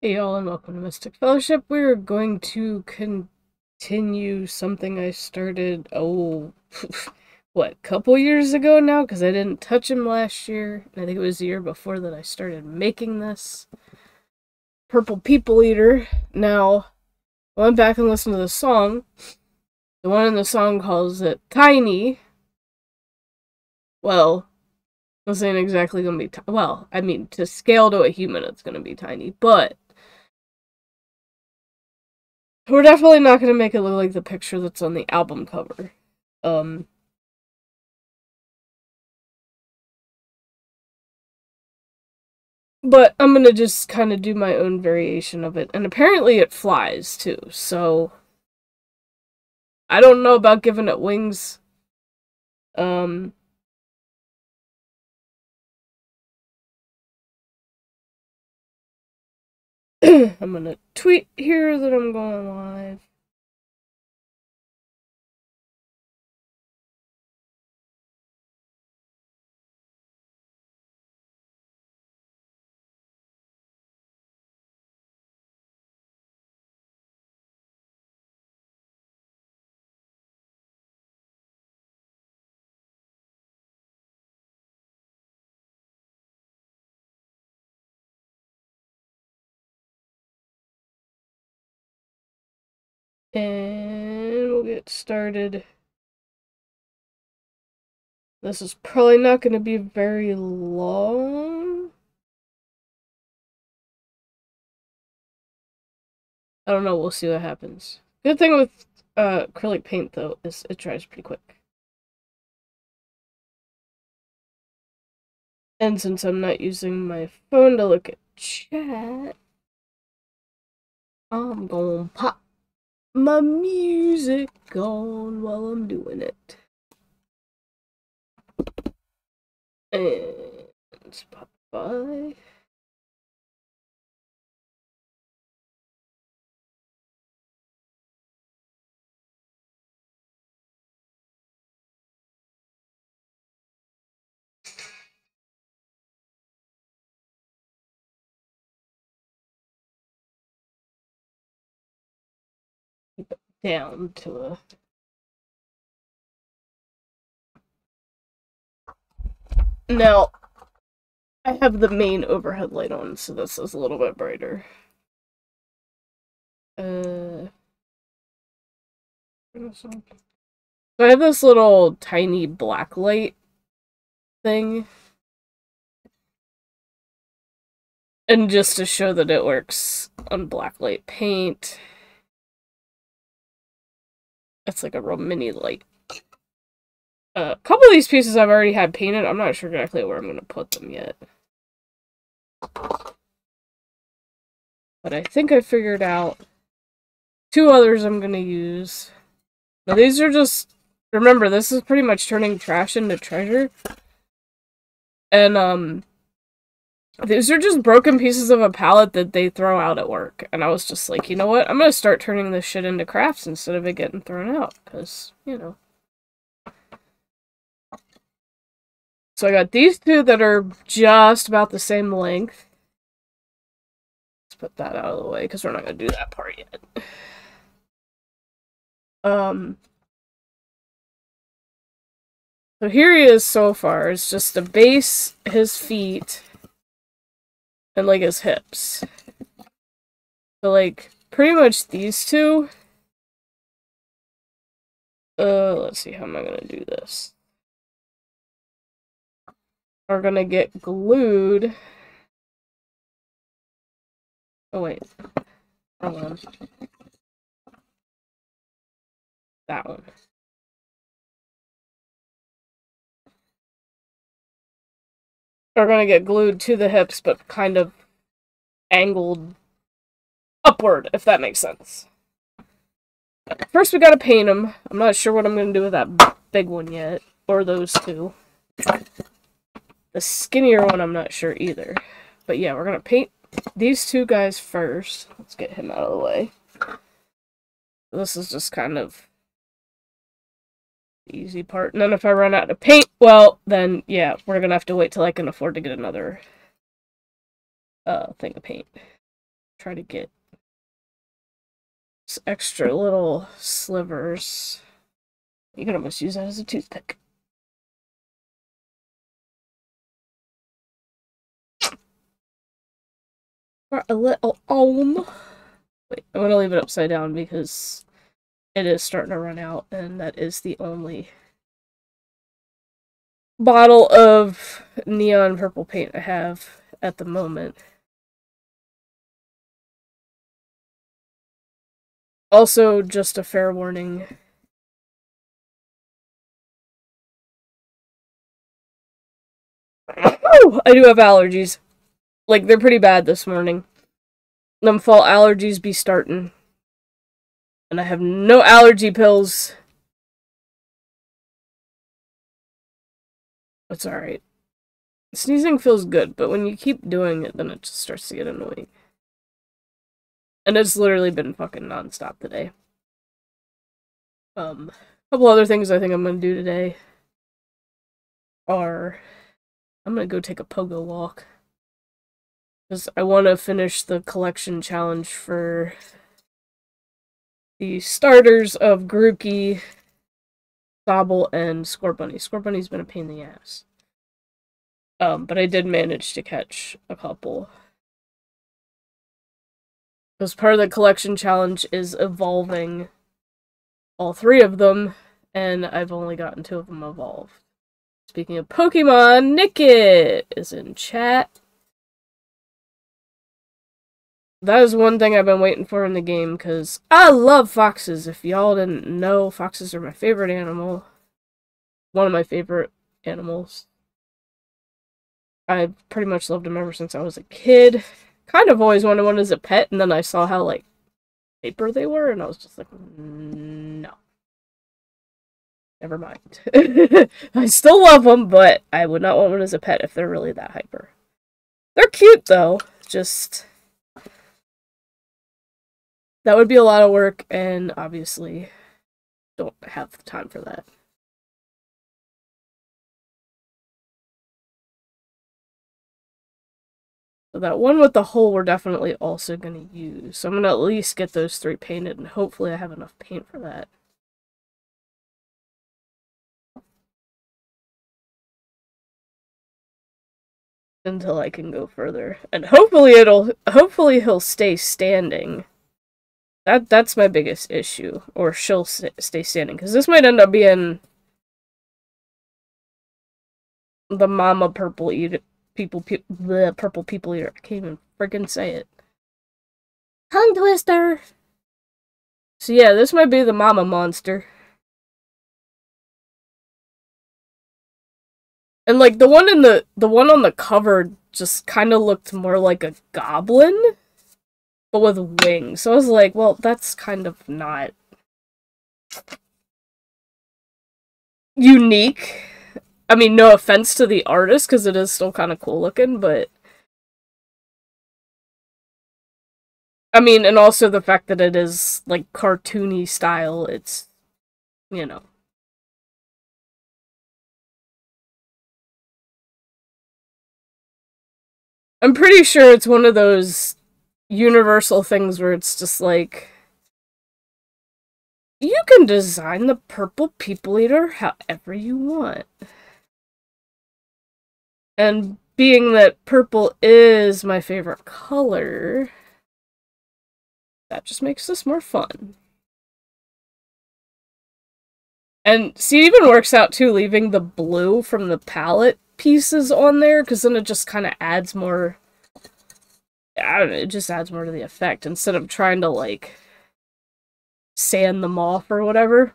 Hey y'all, and welcome to Mystic Fellowship. We're going to continue something I started, what, couple years ago now? Because I didn't touch him last year. And I think it was the year before that I started making this. Purple People Eater. Now, I went back and listened to the song. The one in the song calls it Tiny. Well, this ain't exactly gonna be, well, I mean, to scale to a human, it's gonna be tiny, but we're definitely not going to make it look like the picture that's on the album cover. But I'm going to just kind of do my own variation of it. And apparently it flies, too. So, I don't know about giving it wings. I'm going to tweet here that I'm going live. And we'll get started. This is probably not going to be very long. I don't know, we'll see what happens. Good thing with acrylic paint, though, is it dries pretty quick. And since I'm not using my phone to look at chat, I'm gonna pop my music on while I'm doing it. And Spotify. Keep it down to a... Now, I have the main overhead light on, so this is a little bit brighter. So I have this little tiny black light thing. And just to show that it works on blacklight paint, it's like a real mini light. A couple of these pieces I've already had painted. I'm not sure exactly where I'm going to put them yet. But I think I figured out two others I'm going to use. Now these are just... Remember, this is pretty much turning trash into treasure. And, these are just broken pieces of a palette that they throw out at work. And I was just like, you know what? I'm going to start turning this shit into crafts instead of it getting thrown out. Because, you know. So I got these two that are just about the same length. Let's put that out of the way, because we're not going to do that part yet. So here he is so far. It's just the base, his feet, and, like, his hips. So, like, pretty much these two. Let's see, how am I going to do this? Are going to get glued. Oh, wait. Hold on. That one. Are going to get glued to the hips, but kind of angled upward, if that makes sense. First, we gotta paint them. I'm not sure what I'm gonna do with that big one yet, or those two. The skinnier one, I'm not sure either. But yeah, we're gonna paint these two guys first. Let's get him out of the way. This is just kind of the easy part. And then if I run out of paint, well, then yeah, we're gonna have to wait till I can afford to get another thing of paint. try to get extra little slivers. You can almost use that as a toothpick. For a little Wait, I'm gonna leave it upside down because it is starting to run out, and that is the only bottle of neon purple paint I have at the moment. Also, just a fair warning. I do have allergies. Like, they're pretty bad this morning. Them fall allergies be starting. And I have no allergy pills. It's alright. Sneezing feels good, but when you keep doing it, then it just starts to get annoying. And it's literally been fucking nonstop today. A couple other things I think I'm gonna do today are... I'm gonna go take a pogo walk. Because I want to finish the collection challenge for the starters of Grookey, Sobble, and Scorbunny. Scorbunny's been a pain in the ass. But I did manage to catch a couple. Because part of the collection challenge is evolving all 3 of them, and I've only gotten 2 of them evolved. Speaking of Pokemon, Nickit is in chat. That is one thing I've been waiting for in the game, because I love foxes. If y'all didn't know, foxes are my favorite animal. One of my favorite animals. I've pretty much loved them ever since I was a kid. Kind of always wanted one as a pet, and then I saw how, like, paper they were, and I was just like, no. Never mind. I still love them, but I would not want one as a pet if they're really that hyper. They're cute, though. Just... that would be a lot of work, and obviously don't have the time for that. So that one with the hole we're definitely also going to use. So I'm going to at least get those 3 painted, and hopefully I have enough paint for that. Until I can go further. And hopefully he'll stay standing. That's my biggest issue. Or she'll stay standing. Because this might end up being the mama purple eater. The purple people eater. I can't even freaking say it. Tongue twister! So yeah, this might be the mama monster. And like the one on the cover just kind of looked more like a goblin, but with wings. So I was like, well, that's kind of not unique. I mean, no offense to the artist, because it is still kind of cool looking, but... I mean, and also the fact that it is, like, cartoony style, it's, you know. I'm pretty sure it's one of those universal things where it's just like... you can design the purple people eater however you want. And being that purple is my favorite color, that just makes this more fun. And see, it even works out too, leaving the blue from the palette pieces on there, because then it just kind of adds more... I don't know, it just adds more to the effect, instead of trying to, like, sand them off or whatever.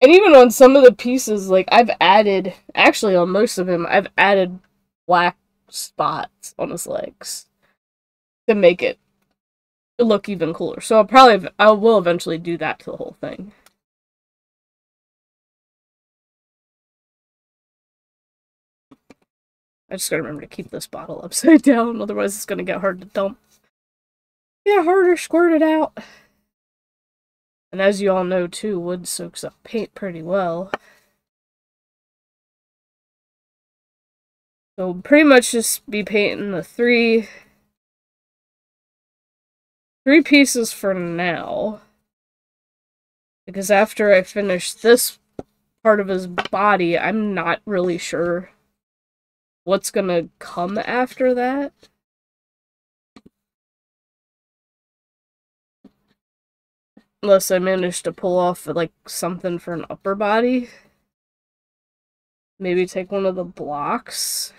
And even on some of the pieces, like, I've added... actually, on most of him, I've added black spots on his legs to make it look even cooler. So I will eventually do that to the whole thing. I just gotta remember to keep this bottle upside down, otherwise it's gonna get hard to dump. Yeah, harder squirt it out. And as you all know too, wood soaks up paint pretty well. So pretty much just be painting the 3 3 pieces for now. Because after I finish this part of his body, I'm not really sure what's gonna come after that. Unless I manage to pull off, like, something for an upper body. Maybe take one of the blocks.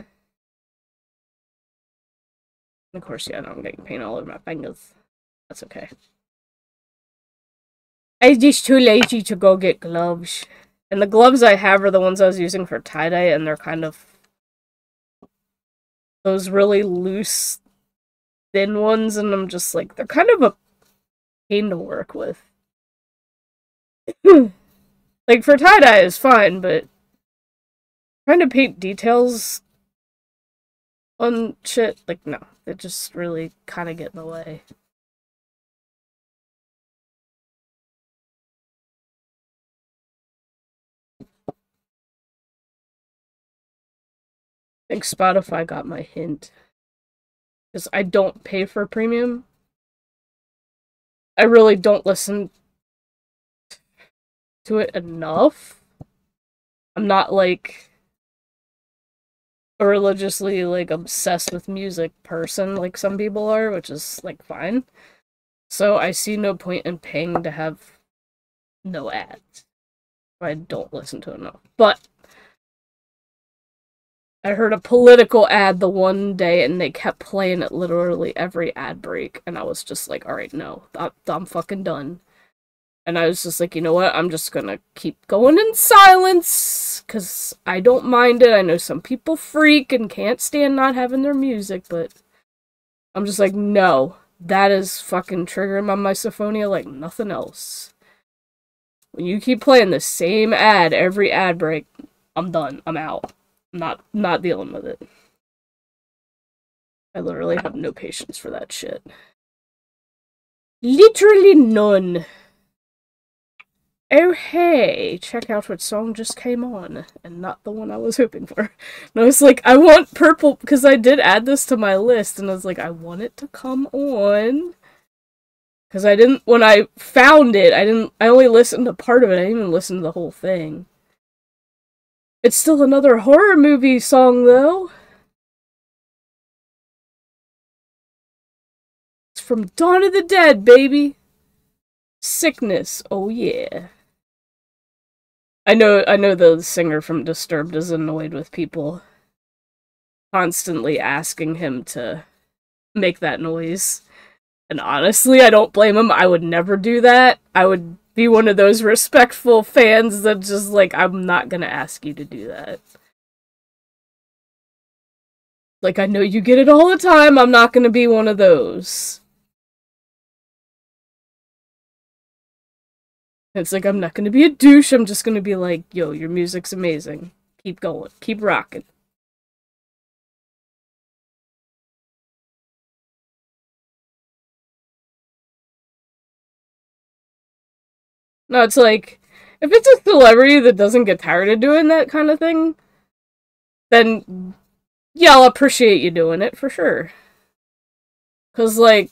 Of course, yeah, no, I'm getting paint all over my fingers. That's okay. I'm just too lazy to go get gloves. And the gloves I have are the ones I was using for tie-dye, and they're kind of those really loose, thin ones, and I'm just like, they're kind of a pain to work with. Like, for tie-dye is fine, but trying to paint details on shit, like, no. It just really kind of get in the way. I think Spotify got my hint. Because I don't pay for premium. I really don't listen to it enough. I'm not, like, a religiously, like, obsessed with music person like some people are, which is, like, fine. So I see no point in paying to have no ads. I don't listen to it enough. But I heard a political ad the one day, and they kept playing it literally every ad break, and I was just like, alright, no, I'm fucking done. And I was just like, you know what, I'm just gonna keep going in silence, because I don't mind it. I know some people freak and can't stand not having their music, but I'm just like, no, that is fucking triggering my misophonia like nothing else. When you keep playing the same ad every ad break, I'm done. I'm out. I'm not dealing with it. I literally have no patience for that shit. Literally none. Oh hey, check out what song just came on, and not the one I was hoping for. And I was like, I want purple, because I did add this to my list, and I was like, I want it to come on. Because I didn't, when I found it, I only listened to part of it, I didn't even listen to the whole thing. It's still another horror movie song, though. It's from Dawn of the Dead, baby. Sickness, oh yeah. I know the singer from Disturbed is annoyed with people constantly asking him to make that noise. And honestly, I don't blame him. I would never do that. I would be one of those respectful fans that just, like, I'm not gonna ask you to do that. Like, I know you get it all the time, I'm not gonna be one of those. It's like, I'm not gonna be a douche, I'm just gonna be like, yo, your music's amazing. Keep going. Keep rocking. No, it's like, if it's a celebrity that doesn't get tired of doing that kind of thing, then yeah, I'll appreciate you doing it for sure. Cause like,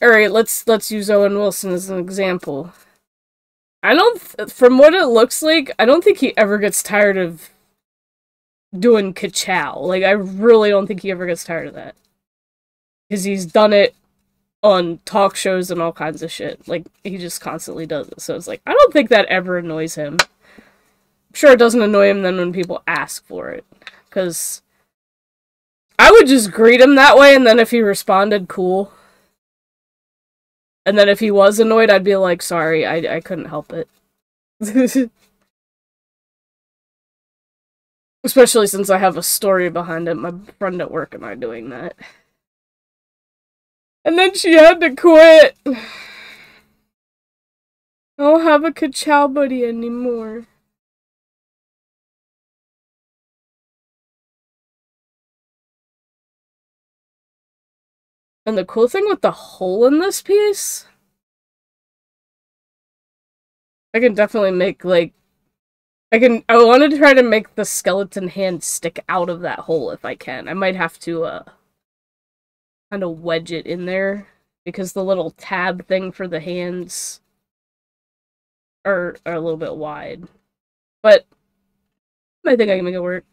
alright, let's use Owen Wilson as an example. I don't, from what it looks like, I don't think he ever gets tired of doing ka-chow. Like, I really don't think he ever gets tired of that. Because he's done it on talk shows and all kinds of shit. Like, he just constantly does it. So it's like, I don't think that ever annoys him. I'm sure it doesn't annoy him then when people ask for it. Because I would just greet him that way, and then if he responded, cool. And then if he was annoyed, I'd be like, sorry, I couldn't help it. Especially since I have a story behind it, my friend at work and I doing that. And then she had to quit. I don't have a ka-chow buddy anymore. And the cool thing with the hole in this piece, I can definitely make, like, I want to try to make the skeleton hand stick out of that hole if I can. I might have to, kind of wedge it in there, because the little tab thing for the hands are a little bit wide. But I think I can make it work.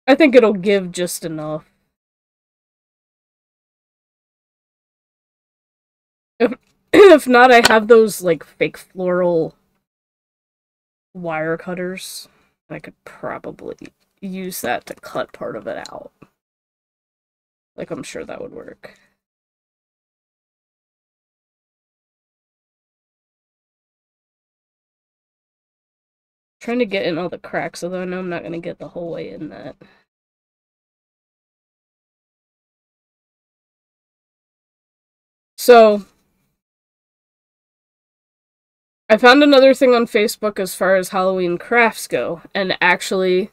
I think it'll give just enough. If not, I have those, like, fake floral wire cutters. I could probably use that to cut part of it out. Like, I'm sure that would work. Trying to get in all the cracks, although I know I'm not going to get the whole way in that. So, I found another thing on Facebook as far as Halloween crafts go, and actually,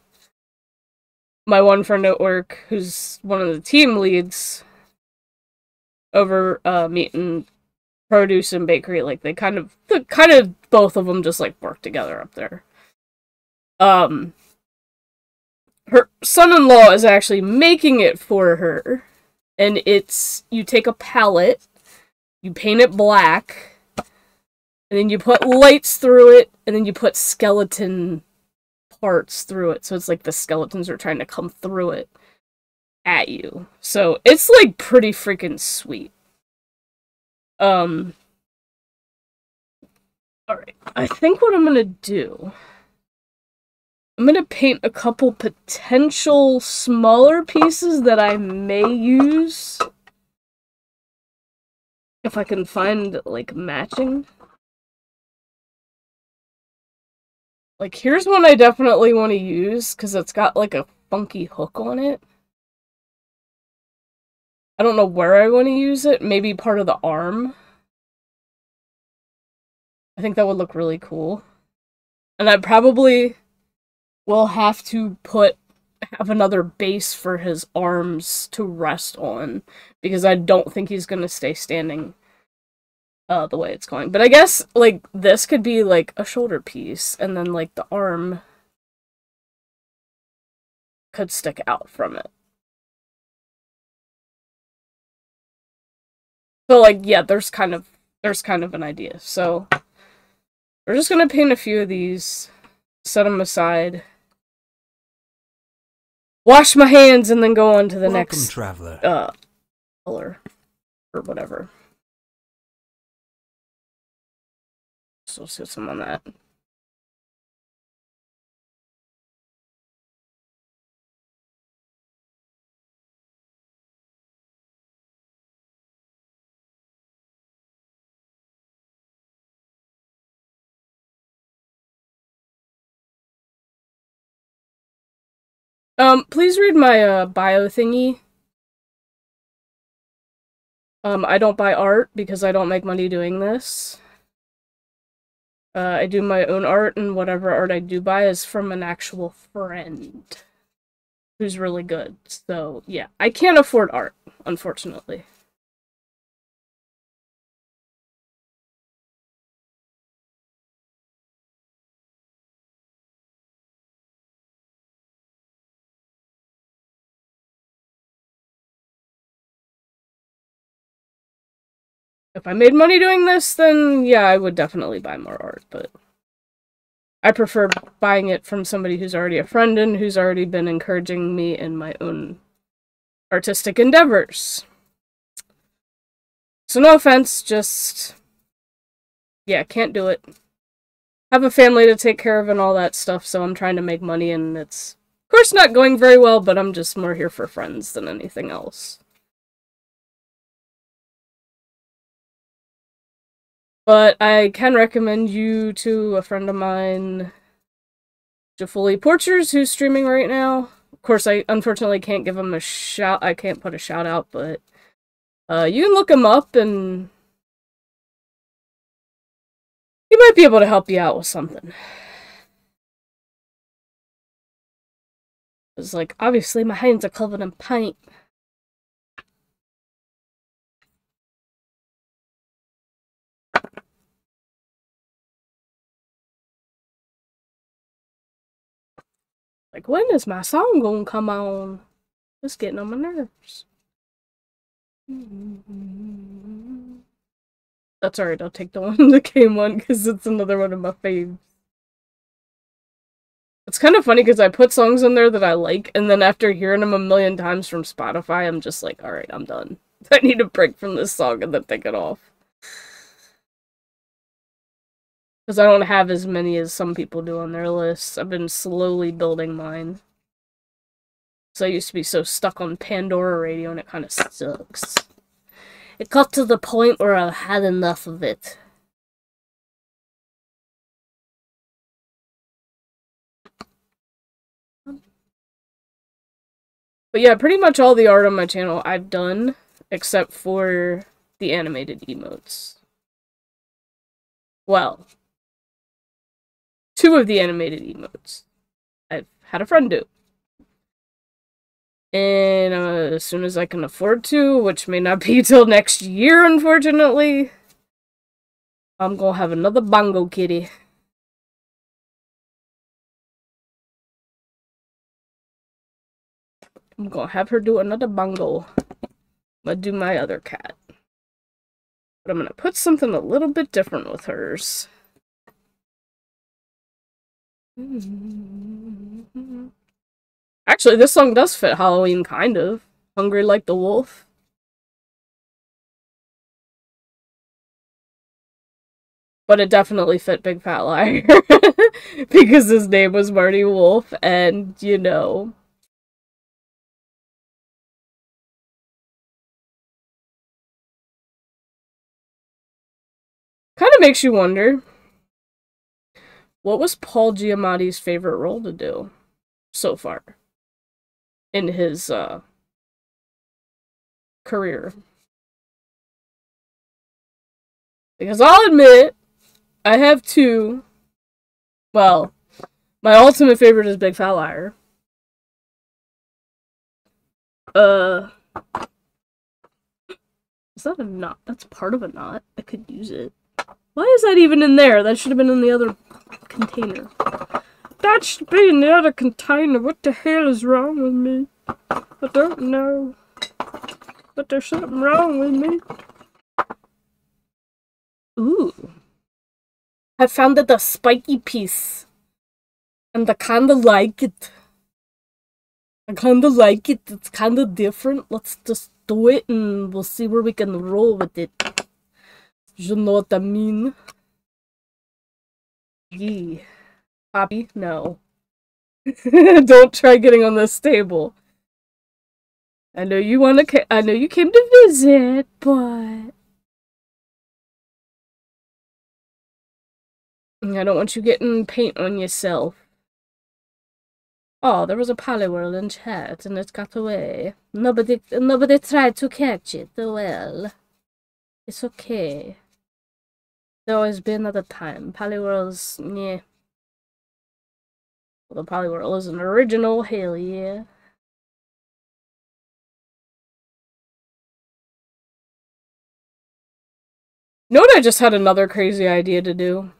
my one friend at work, who's one of the team leads over meat and produce and bakery, like, they kind of both of them just, like, work together up there. Her son-in-law is actually making it for her, and it's, you take a palette, you paint it black, and then you put lights through it, and then you put skeleton parts through it, so it's like the skeletons are trying to come through it at you. So it's, like, pretty freaking sweet. Alright, I think what I'm gonna do, I'm gonna paint a couple potential smaller pieces that I may use. If I can find, like, matching. Like, here's one I definitely want to use, because it's got, like, a funky hook on it. I don't know where I want to use it. Maybe part of the arm. I think that would look really cool. And I probably will have to have another base for his arms to rest on, because I don't think he's going to stay standing the way it's going. But I guess, like, this could be, like, a shoulder piece, and then, like, the arm could stick out from it. So, like, yeah, there's kind of an idea. So, we're just gonna paint a few of these, set them aside, wash my hands, and then go on to the next traveler. color, or whatever. So let's get some on that. Please read my bio thingy. I don't buy art because I don't make money doing this. I do my own art, and whatever art I do buy is from an actual friend who's really good. So, yeah, I can't afford art, unfortunately. If I made money doing this, then yeah, I would definitely buy more art, but I prefer buying it from somebody who's already a friend and who's already been encouraging me in my own artistic endeavors. So no offense, just, yeah, can't do it. Have a family to take care of and all that stuff, so I'm trying to make money, and it's, of course, not going very well, but I'm just more here for friends than anything else. But I can recommend you to a friend of mine, Jafuli Porchers, who's streaming right now. Of course, I unfortunately can't give him a shout. I can't put a shout out, but you can look him up, and he might be able to help you out with something. It's like, obviously, my hands are covered in paint. Like, when is my song gonna come on? It's getting on my nerves. That's alright, I'll take the one that came on because it's another one of my faves. It's kind of funny because I put songs in there that I like, and then after hearing them a million times from Spotify, I'm just like, alright, I'm done. I need a break from this song and then take it off. Because I don't have as many as some people do on their lists. I've been slowly building mine. So I used to be so stuck on Pandora Radio, and it kind of sucks. It got to the point where I had enough of it. But yeah, pretty much all the art on my channel I've done, except for the animated emotes. Well, 2 of the animated emotes I've had a friend do. And as soon as I can afford to, which may not be till next year, unfortunately, I'm gonna have another bongo kitty. I'm gonna have her do another bongo. I'm gonna do my other cat. But I'm gonna put something a little bit different with hers. Actually, this song does fit Halloween, kind of. Hungry Like the Wolf. But it definitely fit Big Fat Liar. Because his name was Marty Wolf, and, you know... Kind of makes you wonder, what was Paul Giamatti's favorite role to do so far in his career? Because I'll admit, I have 2. Well, my ultimate favorite is Big Fat Liar. Is that a knot? That's part of a knot. I could use it. Why is that even in there? That should have been in the other container. That should be in the other container. What the hell is wrong with me? I don't know. But there's something wrong with me. Ooh. I found the spiky piece. And I kinda like it. It's kinda different. Let's just do it and we'll see where we can roll with it. You know what I mean? Yee. Poppy? No. Don't try getting on this table. I know you I know you came to visit, but... I don't want you getting paint on yourself. Oh, there was a Poliwhirl in chat, and it got away. Nobody tried to catch it. Well, it's okay. There always be another time. Poliwhirl's, yeah. Well, the Poliwhirl is an original, hell yeah. You know what I just had another crazy idea to do?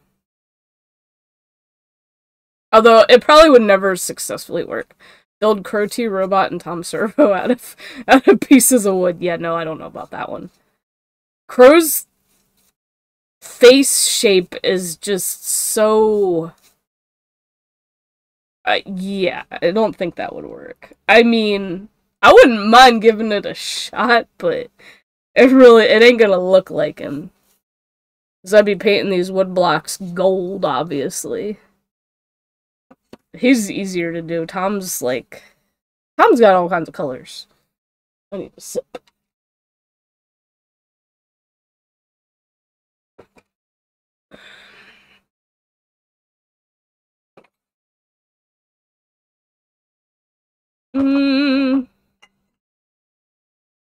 Although, it probably would never successfully work. Build Crow T Robot and Tom Servo out of pieces of wood. Yeah, no, I don't know about that one. Crow's face shape is just so... yeah, I don't think that would work. I mean, I wouldn't mind giving it a shot, but it ain't gonna look like him. Because I'd be painting these wood blocks gold, obviously. He's easier to do. Tom's got all kinds of colors. I need a sip.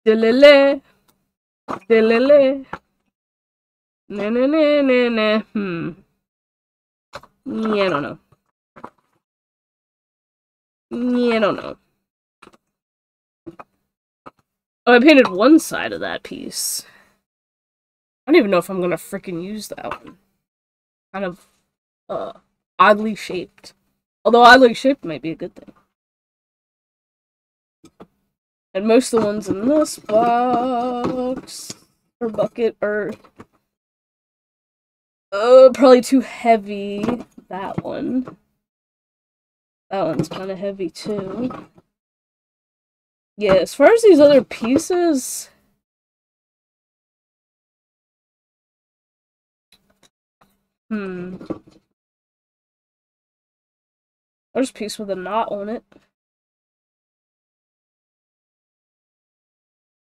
Dilele. Dilele. Ne ne ne ne ne. Yeah, I don't know. Yeah, I don't know. Oh, I painted one side of that piece. I don't even know if I'm gonna freaking use that one. Kind of, oddly shaped. Although oddly shaped might be a good thing. And most of the ones in this box or bucket are probably too heavy. That one. That one's kind of heavy too. Yeah, as far as these other pieces, there's a piece with a knot on it.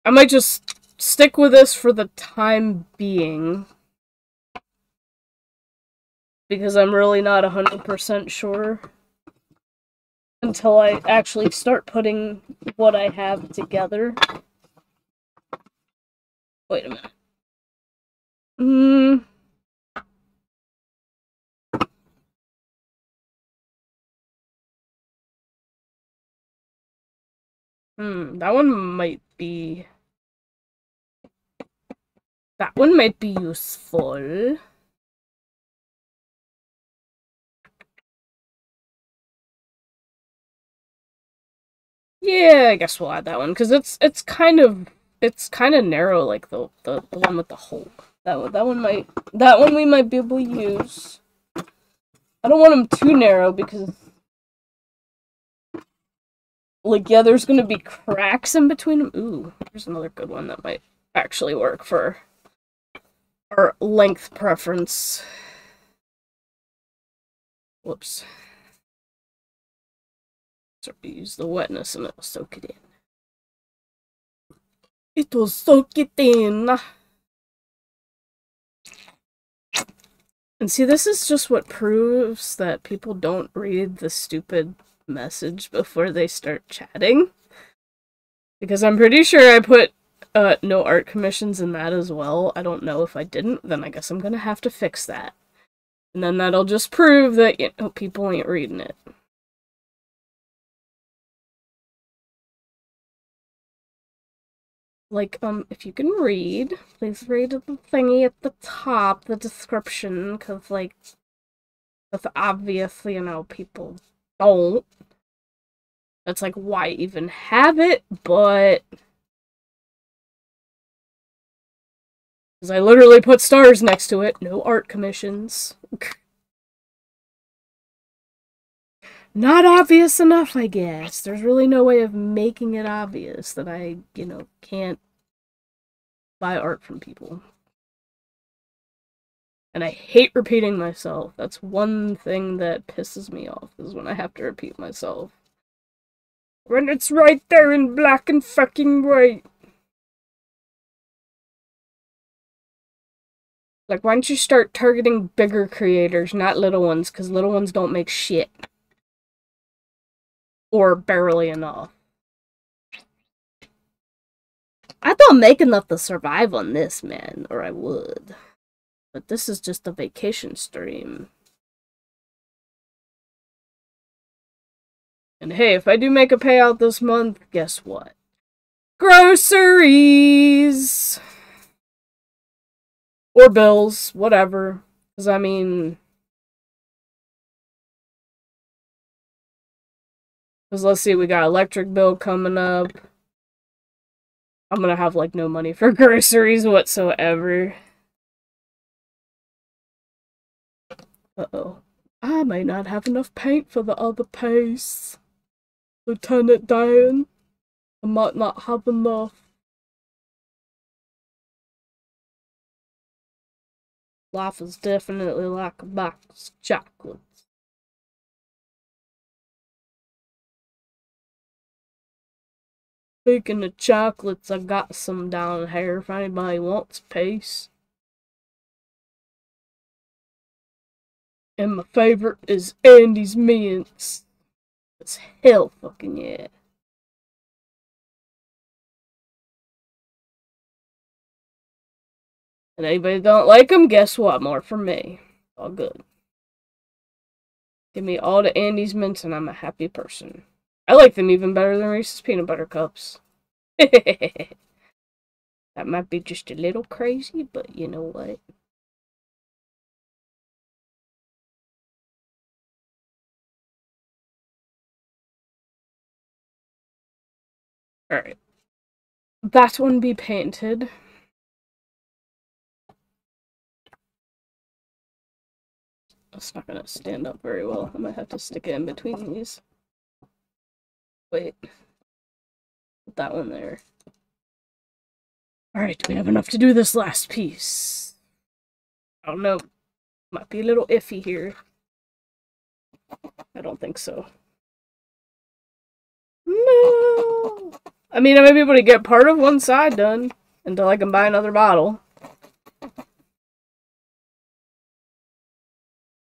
I might just stick with this for the time being. Because I'm really not 100% sure until I actually start putting what I have together. Wait a minute. That one might be... That one might be useful. Yeah, I guess we'll add that one, because it's kind of narrow, like the one with the hole. That one we might be able to use. I don't want them too narrow because, like, yeah, there's gonna be cracks in between them. Ooh, here's another good one that might actually work for our length preference. Whoops. So we use the wetness and it'll soak it in. It'll soak it in. And see, this is just what proves that people don't read the stupid message before they start chatting. Because I'm pretty sure I put no art commissions in that as well. I don't know if I didn't, then I guess I'm gonna have to fix that. And then that'll just prove that, you know, people ain't reading it. Like, if you can read, please read the thingy at the top, the description, because, like, that's obviously, you know, people don't. That's like, why even have it? But... because I literally put stars next to it. No art commissions. Not obvious enough, I guess. There's really no way of making it obvious that I, you know, can't buy art from people. And I hate repeating myself. That's one thing that pisses me off, is when I have to repeat myself. When it's right there in black and fucking white. Like, why don't you start targeting bigger creators, not little ones, because little ones don't make shit. Or barely enough. I don't make enough to survive on this, man, or I would. But this is just a vacation stream. And hey, if I do make a payout this month, guess what? Groceries! Or bills, whatever. Because, I mean... because let's see, we got electric bill coming up. I'm gonna have, like, no money for groceries whatsoever. Uh-oh. I may not have enough paint for the other piece. Lieutenant Dan. I might not have enough. Life is definitely like a box of chocolates. Speaking of chocolates, I got some down here if anybody wants a piece. And my favorite is Andy's Mints. It's hell fucking yeah. And anybody don't like them, guess what? More for me. All good. Give me all the Andy's Mints and I'm a happy person. I like them even better than Reese's Peanut Butter Cups. That might be just a little crazy, but you know what? Alright. that one be painted. It's not gonna stand up very well. I might have to stick it in between these. Wait. Put that one there. Alright, do we have enough to do this last piece? I don't know. Might be a little iffy here. I don't think so. No! I mean, I might be able to get part of one side done until I can buy another bottle.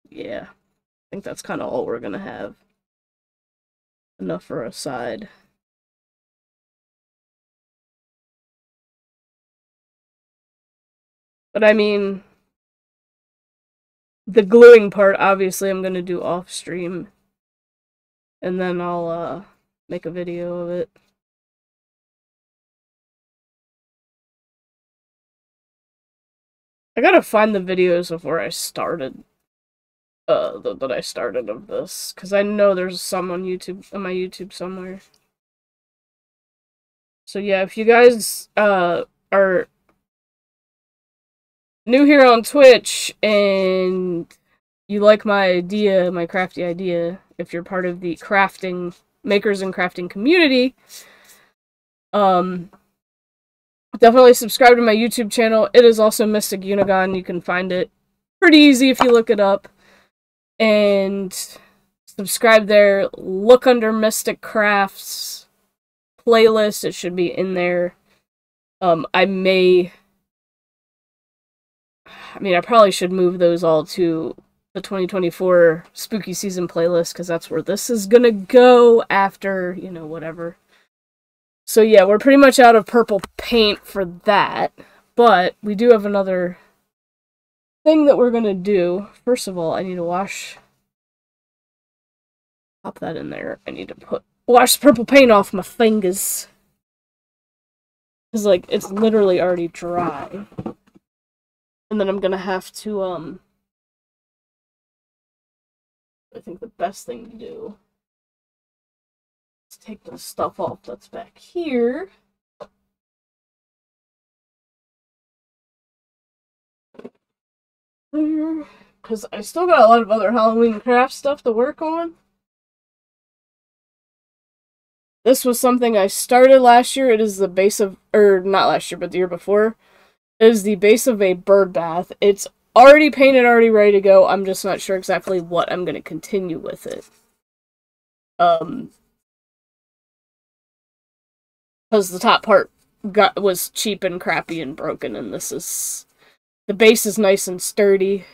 Yeah. I think that's kind of all we're gonna have. Enough for a side. But I mean, the gluing part, obviously, I'm gonna do off stream. And then I'll, make a video of it. I gotta find the videos of where I started. That I started of this. Because I know there's some on YouTube, on my YouTube somewhere. So yeah, if you guys, are new here on Twitch and you like my idea, my crafty idea, if you're part of the crafting, makers and crafting community, definitely subscribe to my YouTube channel. It is also Mystic Unigon. You can find it pretty easy if you look it up. And subscribe there. Look under Mystic Crafts playlist. It should be in there. I probably should move those all to the 2024 Spooky Season playlist, because that's where this is gonna go after, you know, whatever. So yeah, we're pretty much out of purple paint for that, but we do have another thing that we're gonna do. First of all, I need to pop that in there. I need to wash the purple paint off my fingers. Because, like, it's literally already dry. And then I'm gonna have to, I think the best thing to do is take the stuff off that's back here. Because I still got a lot of other Halloween craft stuff to work on. This was something I started last year. It is the base of, or not last year, but the year before. It is the base of a bird bath. It's already painted, already ready to go. I'm just not sure exactly what I'm going to continue with it. Because the top part was cheap and crappy and broken, and this is... The base is nice and sturdy.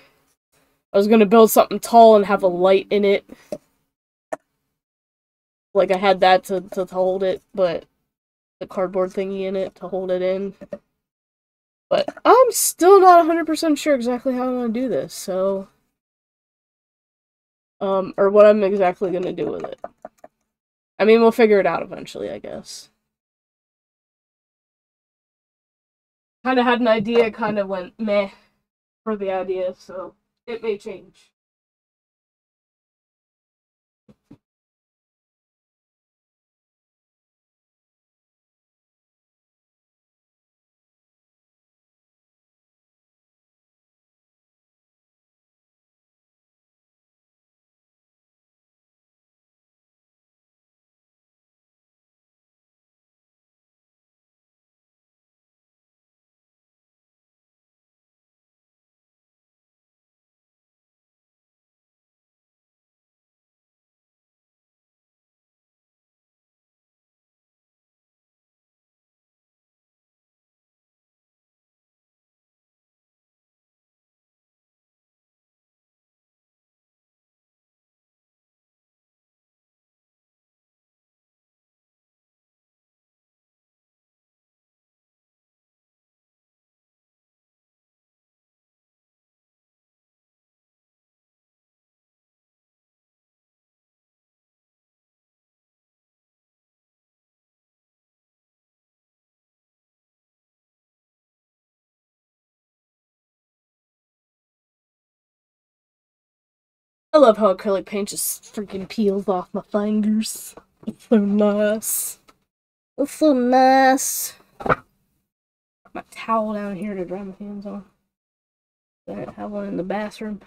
I was going to build something tall and have a light in it. Like, I had that to hold it, but the cardboard thingy in it to hold it in. But I'm still not 100% sure exactly how I'm going to do this, so... or what I'm exactly going to do with it. I mean, we'll figure it out eventually, I guess. Kind of had an idea, kind of went meh for the idea, so it may change. I love how acrylic paint just freaking peels off my fingers. It's so nice. It's so nice. My towel down here to dry my hands on. I have one in the bathroom.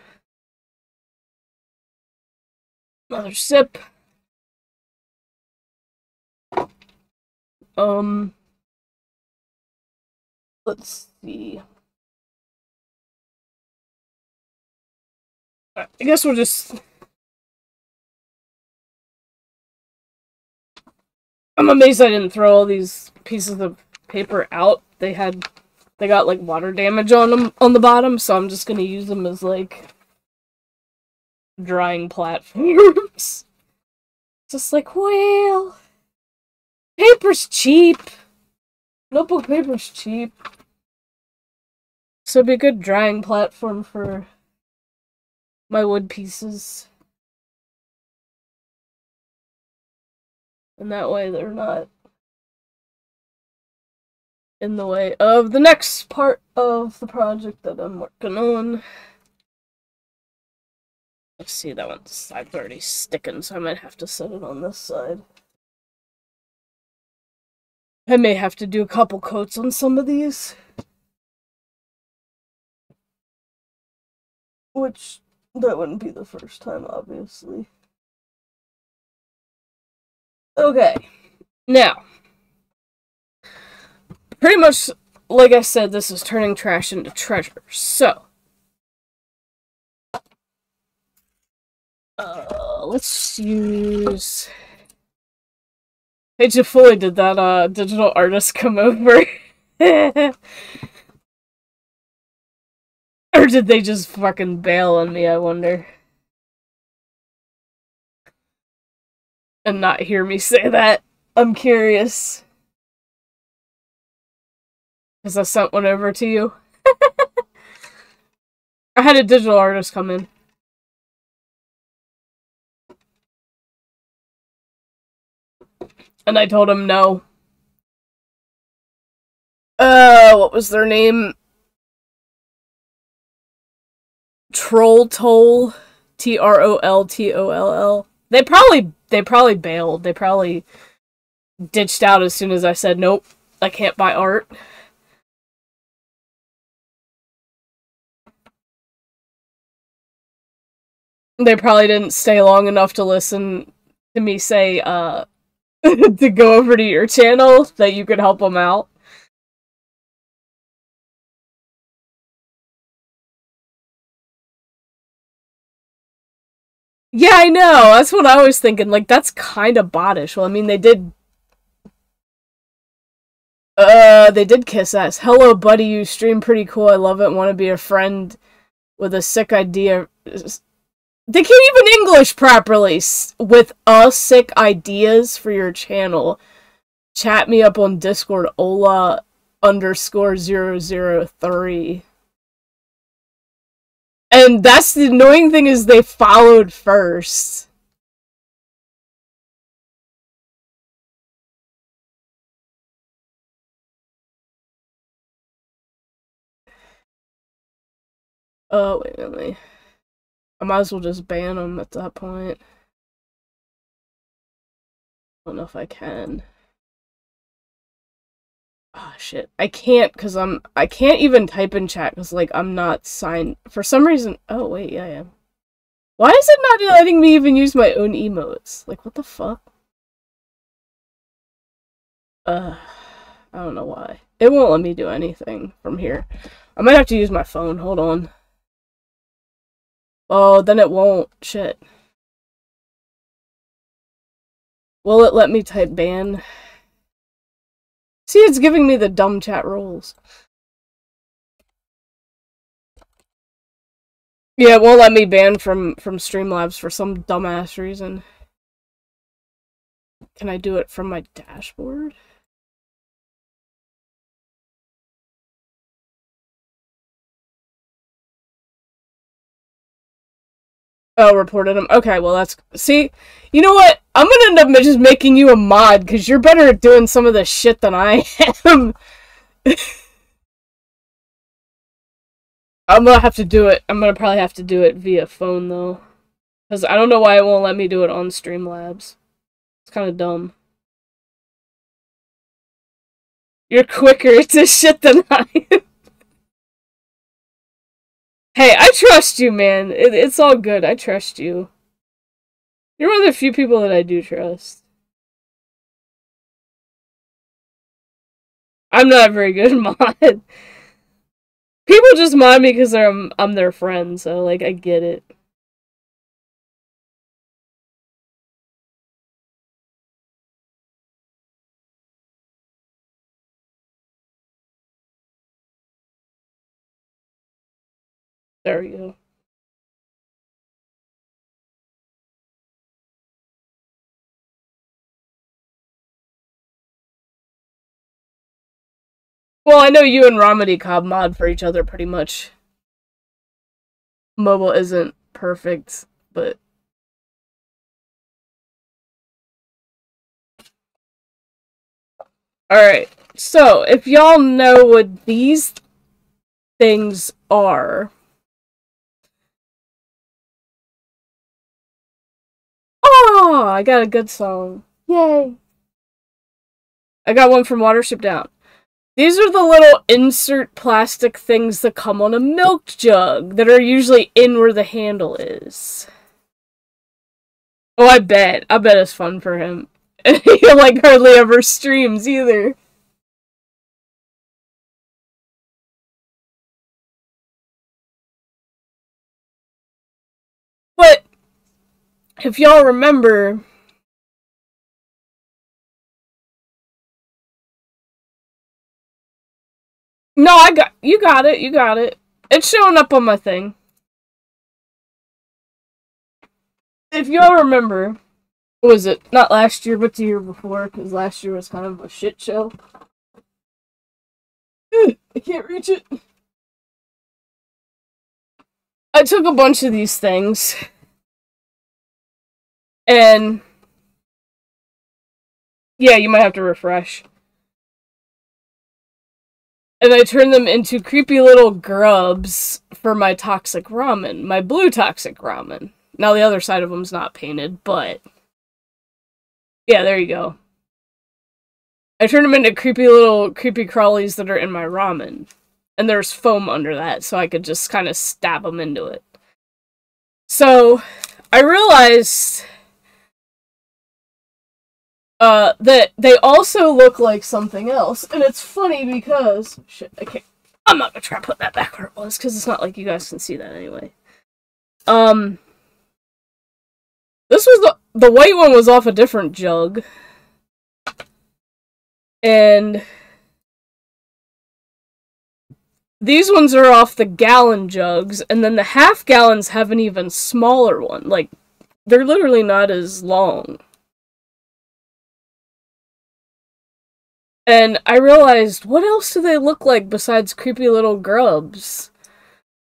Another sip. Let's see. I guess we'll just... I'm amazed I didn't throw all these pieces of paper out. They got like water damage on them on the bottom, so I'm just gonna use them as like drying platforms. Just like, well, paper's cheap. Notebook paper's cheap. So it'd be a good drying platform for my wood pieces. And that way they're not in the way of the next part of the project that I'm working on. Let's see, that one's side's already sticking, so I might have to set it on this side. I may have to do a couple coats on some of these. Which, that wouldn't be the first time, obviously. Okay. Now. Pretty much, like I said, this is turning trash into treasure. So. Let's use... Hey, Jafuli, did that, digital artist come over? Or did they just fucking bail on me, I wonder? And not hear me say that? I'm curious. Because I sent one over to you. I had a digital artist come in. And I told him no. What was their name? Trolltoll. Trolltoll. They probably bailed. They probably ditched out as soon as I said, nope, I can't buy art. They probably didn't stay long enough to listen to me say, to go over to your channel, that you could help them out. Yeah, I know. That's what I was thinking. Like, that's kind of bottish. Well, I mean, they did kiss ass. Hello, buddy, you stream pretty cool. I love it. Want to be a friend with a sick idea. They can't even English properly. With sick ideas for your channel. Chat me up on Discord, Ola_003. And that's the annoying thing, is they followed first. Oh, wait a minute. I might as well just ban them at that point. I don't know if I can. Oh, shit. I can't, because I can't even type in chat, because, like, I'm not signed. For some reason... Oh, wait, yeah, I am. Why is it not letting me even use my own emotes? Like, what the fuck? I don't know why. It won't let me do anything from here. I might have to use my phone. Hold on. Oh, then it won't. Shit. Will it let me type ban? See, it's giving me the dumb chat rules. Yeah, it won't let me ban from Streamlabs for some dumbass reason. Can I do it from my dashboard? Oh, reported him. Okay, well that's... See, you know what? I'm gonna end up just making you a mod, because you're better at doing some of this shit than I am. I'm gonna have to do it. I'm gonna probably have to do it via phone, though. Because I don't know why it won't let me do it on Streamlabs. It's kind of dumb. You're quicker to shit than I am. Hey, I trust you, man. It's all good. I trust you. You're one of the few people that I do trust. I'm not very good at mod. People just mod me because I'm their friend, so, like, I get it. There we go. Well, I know you and Ramadi Cobb mod for each other pretty much. Mobile isn't perfect, but... Alright, so, if y'all know what these things are... Oh, I got a good song. Yay. I got one from Watership Down. These are the little insert plastic things that come on a milk jug that are usually in where the handle is. Oh, I bet. I bet it's fun for him. He, like, hardly ever streams either. But, if y'all remember... No, you got it, you got it. It's showing up on my thing. If y'all remember, what was it? Not last year, but the year before, because last year was kind of a shit show. I can't reach it. I took a bunch of these things, and yeah, you might have to refresh. And I turned them into creepy little grubs for my toxic ramen, my blue toxic ramen. Now the other side of them's not painted, but yeah, there you go. I turned them into creepy little creepy crawlies that are in my ramen. And there's foam under that, so I could just kind of stab them into it. So, I realized that they also look like something else. And it's funny because... Shit, I can't... I'm not gonna try to put that back where it was, because it's not like you guys can see that anyway. This was the white one was off a different jug. And... these ones are off the gallon jugs, and then the half gallons have an even smaller one. Like, they're literally not as long. And I realized, what else do they look like besides creepy little grubs?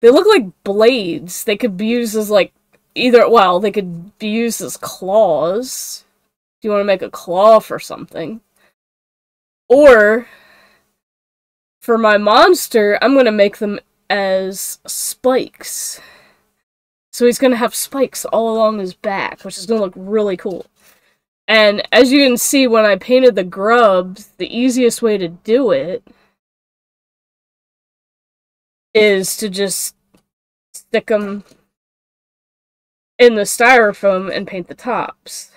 They look like blades. They could be used as, like, well, they could be used as claws. If you want to make a claw for something. Or, for my monster, I'm going to make them as spikes. So he's going to have spikes all along his back, which is going to look really cool. And as you can see, when I painted the grubs, the easiest way to do it is to just stick them in the styrofoam and paint the tops.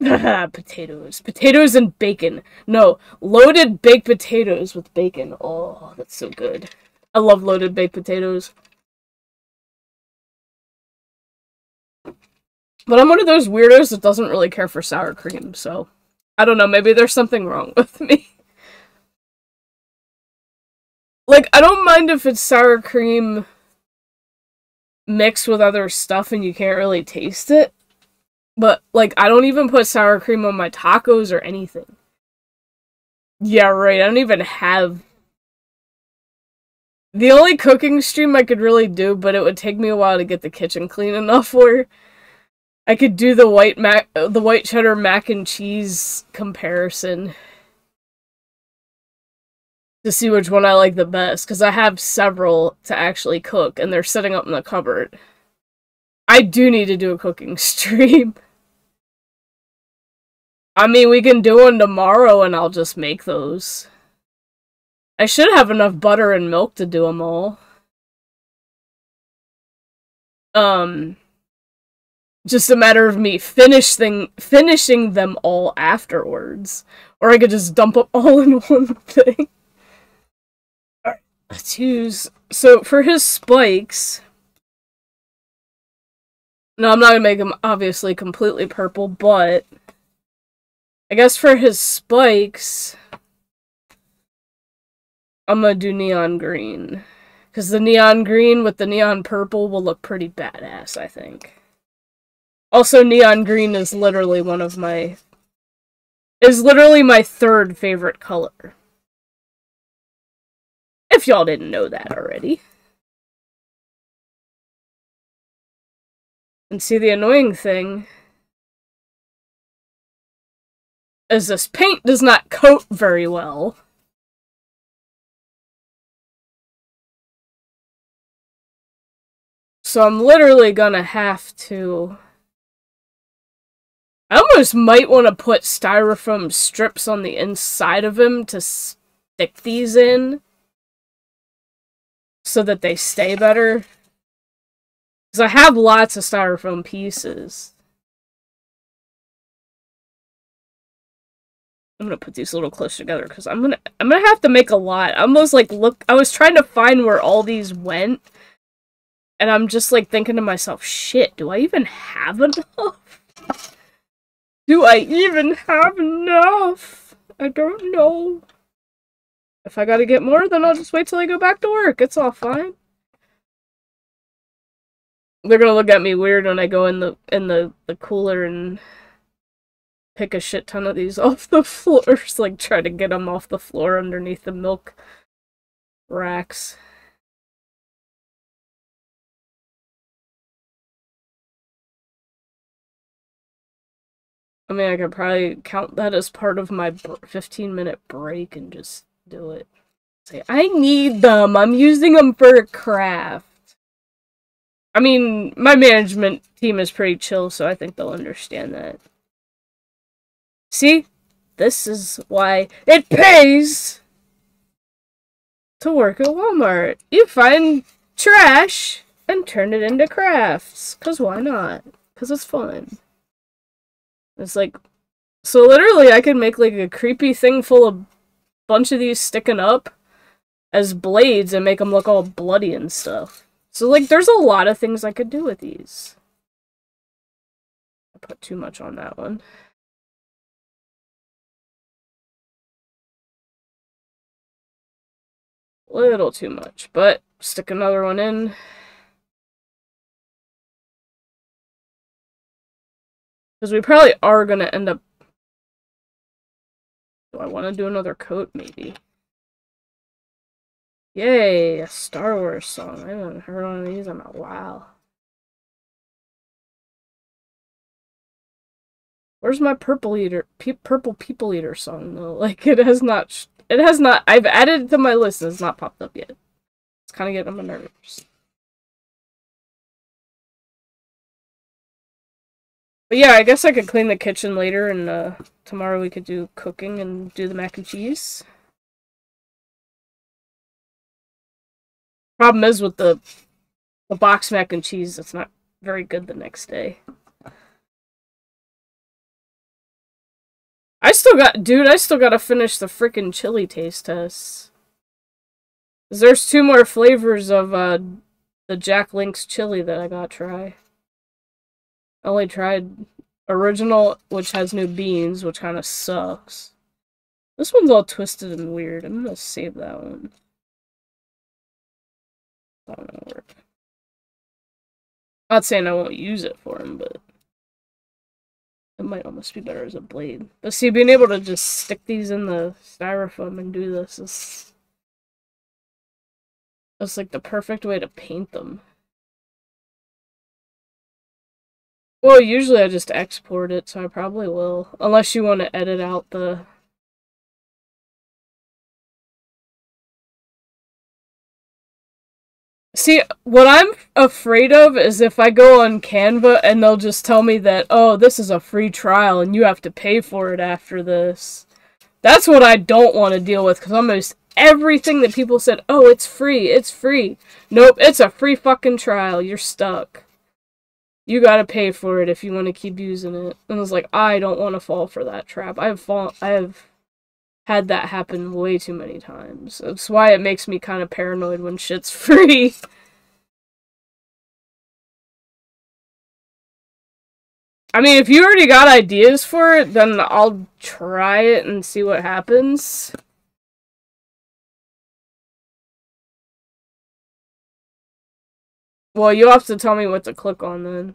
Potatoes. Potatoes and bacon. No, loaded baked potatoes with bacon. Oh, that's so good. I love loaded baked potatoes. But I'm one of those weirdos that doesn't really care for sour cream, so... I don't know, maybe there's something wrong with me. Like, I don't mind if it's sour cream mixed with other stuff and you can't really taste it. But, like, I don't even put sour cream on my tacos or anything. Yeah, right, I don't even have... The only cooking stream I could really do, but it would take me a while to get the kitchen clean enough where I could do the white cheddar mac and cheese comparison to see which one I like the best, because I have several to actually cook, and they're sitting up in the cupboard. I do need to do a cooking stream. I mean, we can do one tomorrow and I'll just make those. I should have enough butter and milk to do them all. Just a matter of me finishing them all afterwards. Or I could just dump them all in one thing. Alright, let's use... So, for his spikes... No, I'm not gonna make him, obviously, completely purple, but... I guess for his spikes... I'm gonna do neon green. Because the neon green with the neon purple will look pretty badass, I think. Also, neon green is literally my third favorite color. If y'all didn't know that already. And see, the annoying thing is this paint does not coat very well. So I'm literally gonna have to... I almost might want to put styrofoam strips on the inside of him to stick these in. So that they stay better. Because I have lots of styrofoam pieces. I'm gonna put these a little closer together because I'm gonna have to make a lot. I almost like I was trying to find where all these went. And I'm just like thinking to myself, shit, do I even have enough? Do I even have enough? I don't know. If I gotta get more, then I'll just wait till I go back to work. It's all fine. They're gonna look at me weird when I go in the cooler and pick a shit ton of these off the floors, like try to get them off the floor underneath the milk racks. I mean, I could probably count that as part of my 15-minute break and just do it. Say, I need them! I'm using them for a craft! I mean, my management team is pretty chill, so I think they'll understand that. See? This is why it pays to work at Walmart. You find trash and turn it into crafts. 'Cause why not? 'Cause it's fun. It's like, so literally I could make like a creepy thing full of bunch of these sticking up as blades and make them look all bloody and stuff. So like there's a lot of things I could do with these. I put too much on that one. Little too much, but stick another one in. Because we probably are going to end up... Do I want to do another coat, maybe? Yay, a Star Wars song. I haven't heard one of these in a while. Where's my Purple People Eater song, though? Like, it has not... I've added it to my list and it's not popped up yet. It's kind of getting on my nerves. But yeah, I guess I could clean the kitchen later, and tomorrow we could do cooking and do the mac and cheese. Problem is with the box mac and cheese, it's not very good the next day. I still gotta finish the frickin' chili taste tests. 'Cause there's 2 more flavors of the Jack Link's chili that I gotta try. I only tried original, which has new beans, which kind of sucks. This one's all twisted and weird. I'm gonna save that one. That one won't work. Not saying I won't use it for him, but it might almost be better as a blade. But see, being able to just stick these in the styrofoam and do this is... That's like the perfect way to paint them. Well, usually I just export it, so I probably will. Unless you want to edit out the... See, what I'm afraid of is if I go on Canva and they'll just tell me that, oh, this is a free trial and you have to pay for it after this. That's what I don't want to deal with, because almost everything that people said, oh, it's free, it's free. Nope, it's a free fucking trial. You're stuck. You gotta pay for it if you want to keep using it. And it's like, I don't want to fall for that trap. I have had that happen way too many times. That's why it makes me kind of paranoid when shit's free. I mean, if you already got ideas for it, then I'll try it and see what happens. Well, you'll have to tell me what to click on then.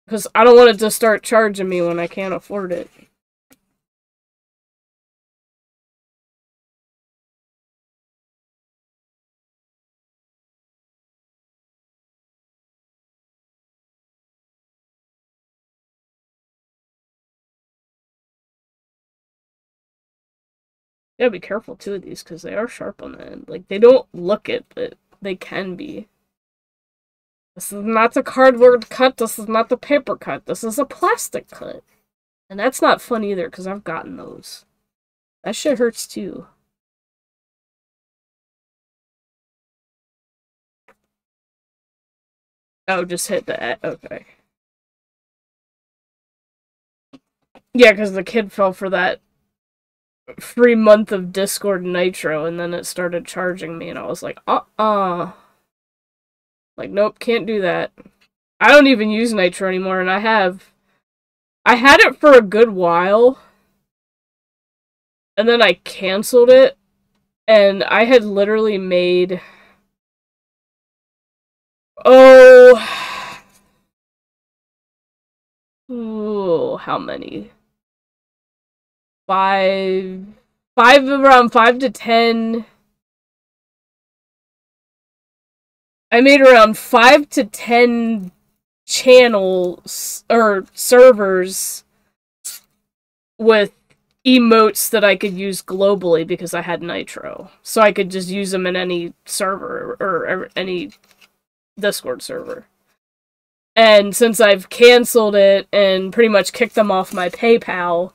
Because I don't want it to start charging me when I can't afford it. You gotta be careful too of these, because they are sharp on the end. Like, they don't look it, but they can be. This is not a cardboard cut, this is not the paper cut, this is a plastic cut. And that's not fun either, because I've gotten those. That shit hurts too. Oh, just hit the... okay. Yeah, because the kid fell for that free month of Discord Nitro, and then it started charging me, and I was like, like, nope, can't do that. I don't even use Nitro anymore, and I had it for a good while, and then I canceled it, and I had literally made... oh, how many? Around 5 to 10. I made around 5 to 10 channels, or servers, with emotes that I could use globally because I had Nitro. So I could just use them in any server, or any Discord server. And since I've canceled it and pretty much kicked them off my PayPal,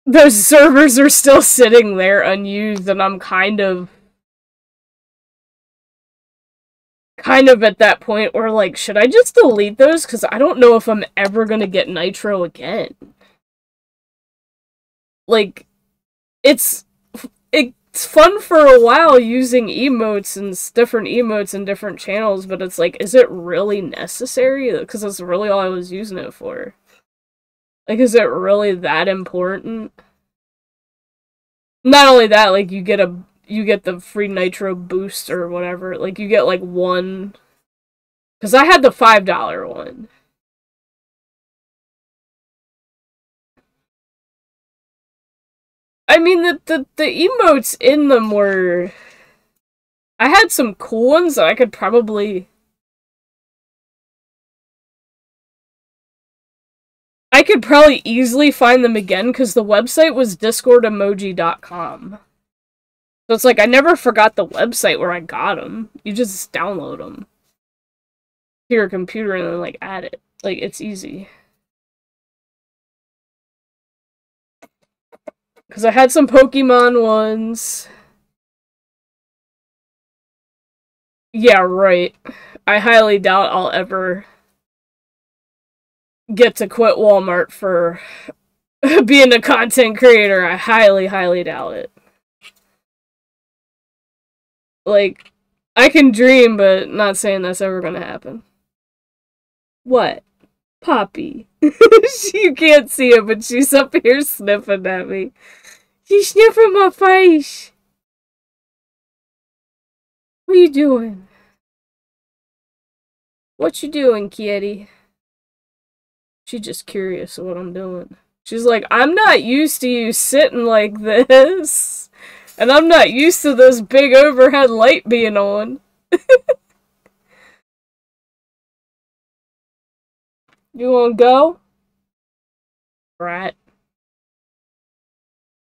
those servers are still sitting there unused, and I'm kind of at that point where, like, should I just delete those? Because I don't know if I'm ever gonna get Nitro again. Like, it's fun for a while using emotes and different emotes and different channels, but it's like, is it really necessary? Because that's really all I was using it for. Like, is it really that important? Not only that, like, you get the free Nitro boost or whatever. Like, you get, like, one... Because I had the $5 one. I mean, the emotes in them were... I had some cool ones that I could probably... I could probably easily find them again, because the website was discordemoji.com. So it's like, I never forgot the website where I got them. You just download them to your computer and then, like, add it. Like, it's easy. Because I had some Pokemon ones. Yeah, right. I highly doubt I'll ever get to quit Walmart for being a content creator. I highly, highly doubt it. Like, I can dream, but not saying that's ever gonna happen. What? Poppy. You can't see it, but she's up here sniffing at me. She's sniffing my face. What are you doing? What you doing, kitty? She's just curious of what I'm doing. She's like, I'm not used to you sitting like this. And I'm not used to this big overhead light being on. You wanna go? Right.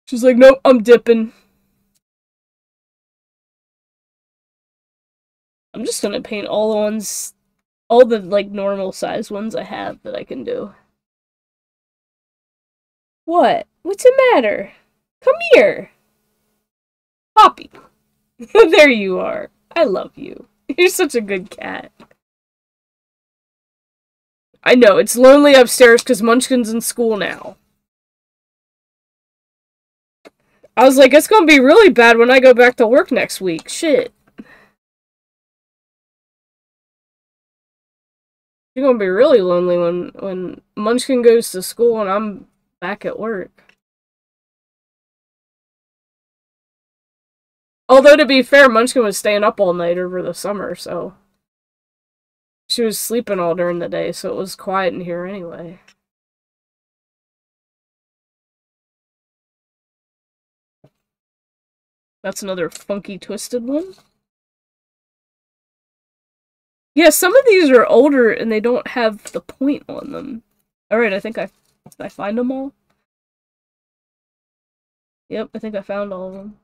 She's like, nope, I'm dipping. I'm just gonna paint all the ones, all the, like, normal size ones I have that I can do. What? What's the matter? Come here! Poppy! There you are. I love you. You're such a good cat. I know, it's lonely upstairs because Munchkin's in school now. I was like, it's gonna be really bad when I go back to work next week. Shit. You're gonna be really lonely when Munchkin goes to school and I'm back at work. Although, to be fair, Munchkin was staying up all night over the summer, so... She was sleeping all during the day, so it was quiet in here anyway. That's another funky twisted one. Yeah, some of these are older and they don't have the point on them. Alright, I think did I find them all? Yep, I think I found all of them.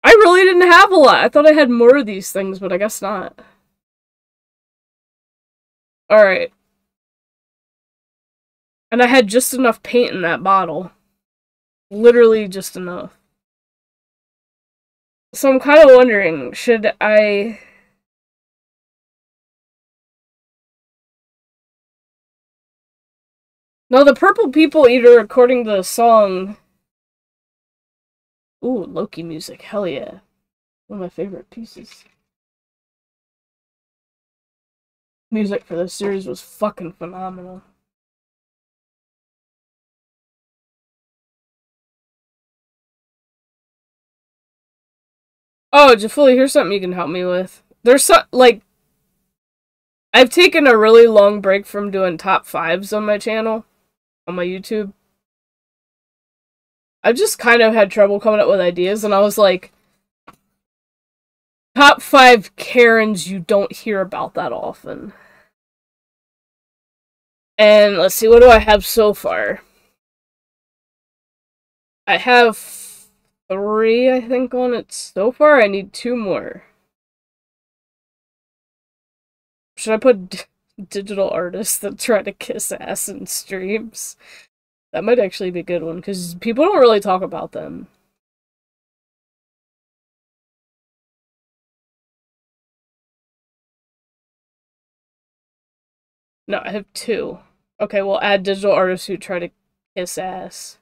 I really didn't have a lot. I thought I had more of these things, but I guess not. Alright. And I had just enough paint in that bottle. Literally just enough. So I'm kind of wondering, should I... No, the Purple People Eater, according to the song... Ooh, Loki music, hell yeah. One of my favorite pieces. Music for this series was fucking phenomenal. Oh, Jafuli, here's something you can help me with. There's some, like... I've taken a really long break from doing top 5s on my channel. On my YouTube. I've just kind of had trouble coming up with ideas, and I was like... Top 5 Karens you don't hear about that often. And let's see, what do I have so far? I have 3, I think, on it so far. I need 2 more. Should I put digital artists that try to kiss ass in streams? That might actually be a good one, because people don't really talk about them. No, I have 2. Okay, we'll add digital artists who try to kiss ass.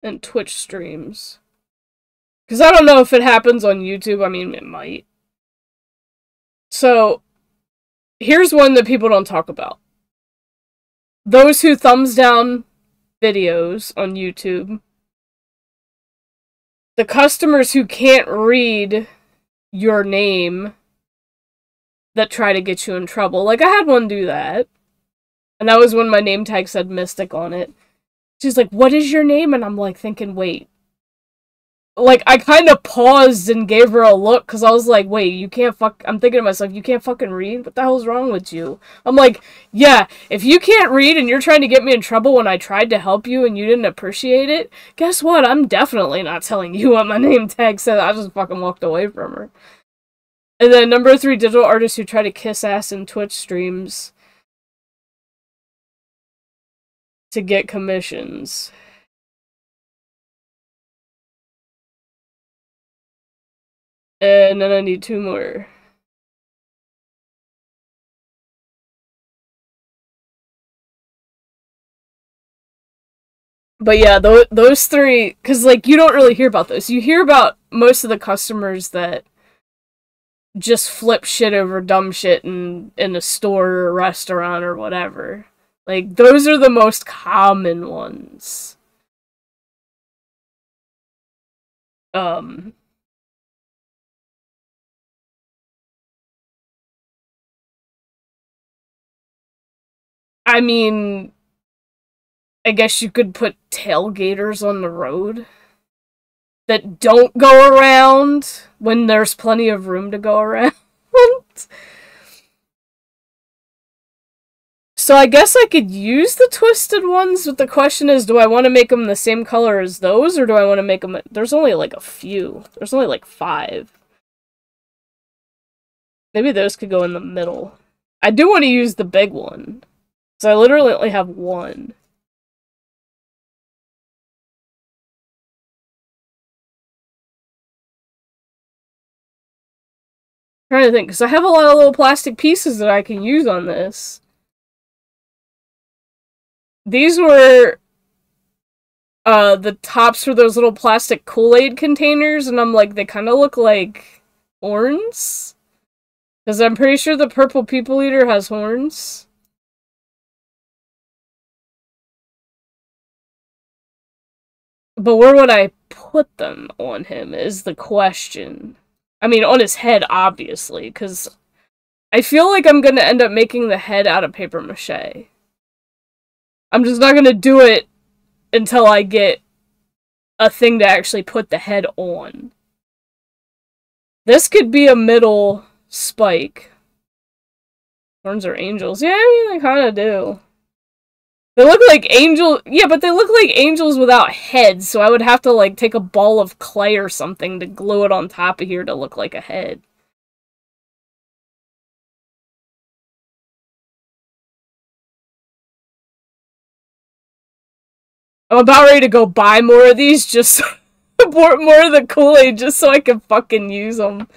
And Twitch streams. Because I don't know if it happens on YouTube. I mean, it might. So, here's one that people don't talk about. Those who thumbs down videos on YouTube. The customers who can't read your name that try to get you in trouble. Like, I had one do that. And that was when my name tag said Mystic on it. She's like, what is your name? And I'm like thinking, wait. Like, I kind of paused and gave her a look, because I was like, wait, you can't I'm thinking to myself, you can't fucking read? What the hell's wrong with you? I'm like, yeah, if you can't read and you're trying to get me in trouble when I tried to help you and you didn't appreciate it, guess what? I'm definitely not telling you what my name tag said. I just fucking walked away from her. And then number 3, digital artists who try to kiss ass in Twitch streams to get commissions. And then I need 2 more. But yeah, those 3, because, like, you don't really hear about those. You hear about most of the customers that just flip shit over dumb shit in a store or a restaurant or whatever. Like, those are the most common ones. I mean, I guess you could put tailgaters on the road that don't go around when there's plenty of room to go around. So I guess I could use the twisted ones, but the question is, do I want to make them the same color as those, or do I want to make them... There's only, like, a few. There's only, like, 5. Maybe those could go in the middle. I do want to use the big one. So I literally only have one. I'm trying to think, because I have a lot of little plastic pieces that I can use on this. These were the tops for those little plastic Kool-Aid containers, and I'm like, they kind of look like horns. Because I'm pretty sure the purple people eater has horns. But where would I put them on him is the question. I mean, on his head, obviously, because I feel like I'm gonna end up making the head out of paper mache. I'm just not gonna do it until I get a thing to actually put the head on. This could be a middle spike. Horns are angels. Yeah, I mean, they kind of do. They look like angels. Yeah, but they look like angels without heads, so I would have to, like, take a ball of clay or something to glue it on top of here to look like a head. I'm about ready to go buy more of these, just more of the Kool-Aid, just so I can fucking use them.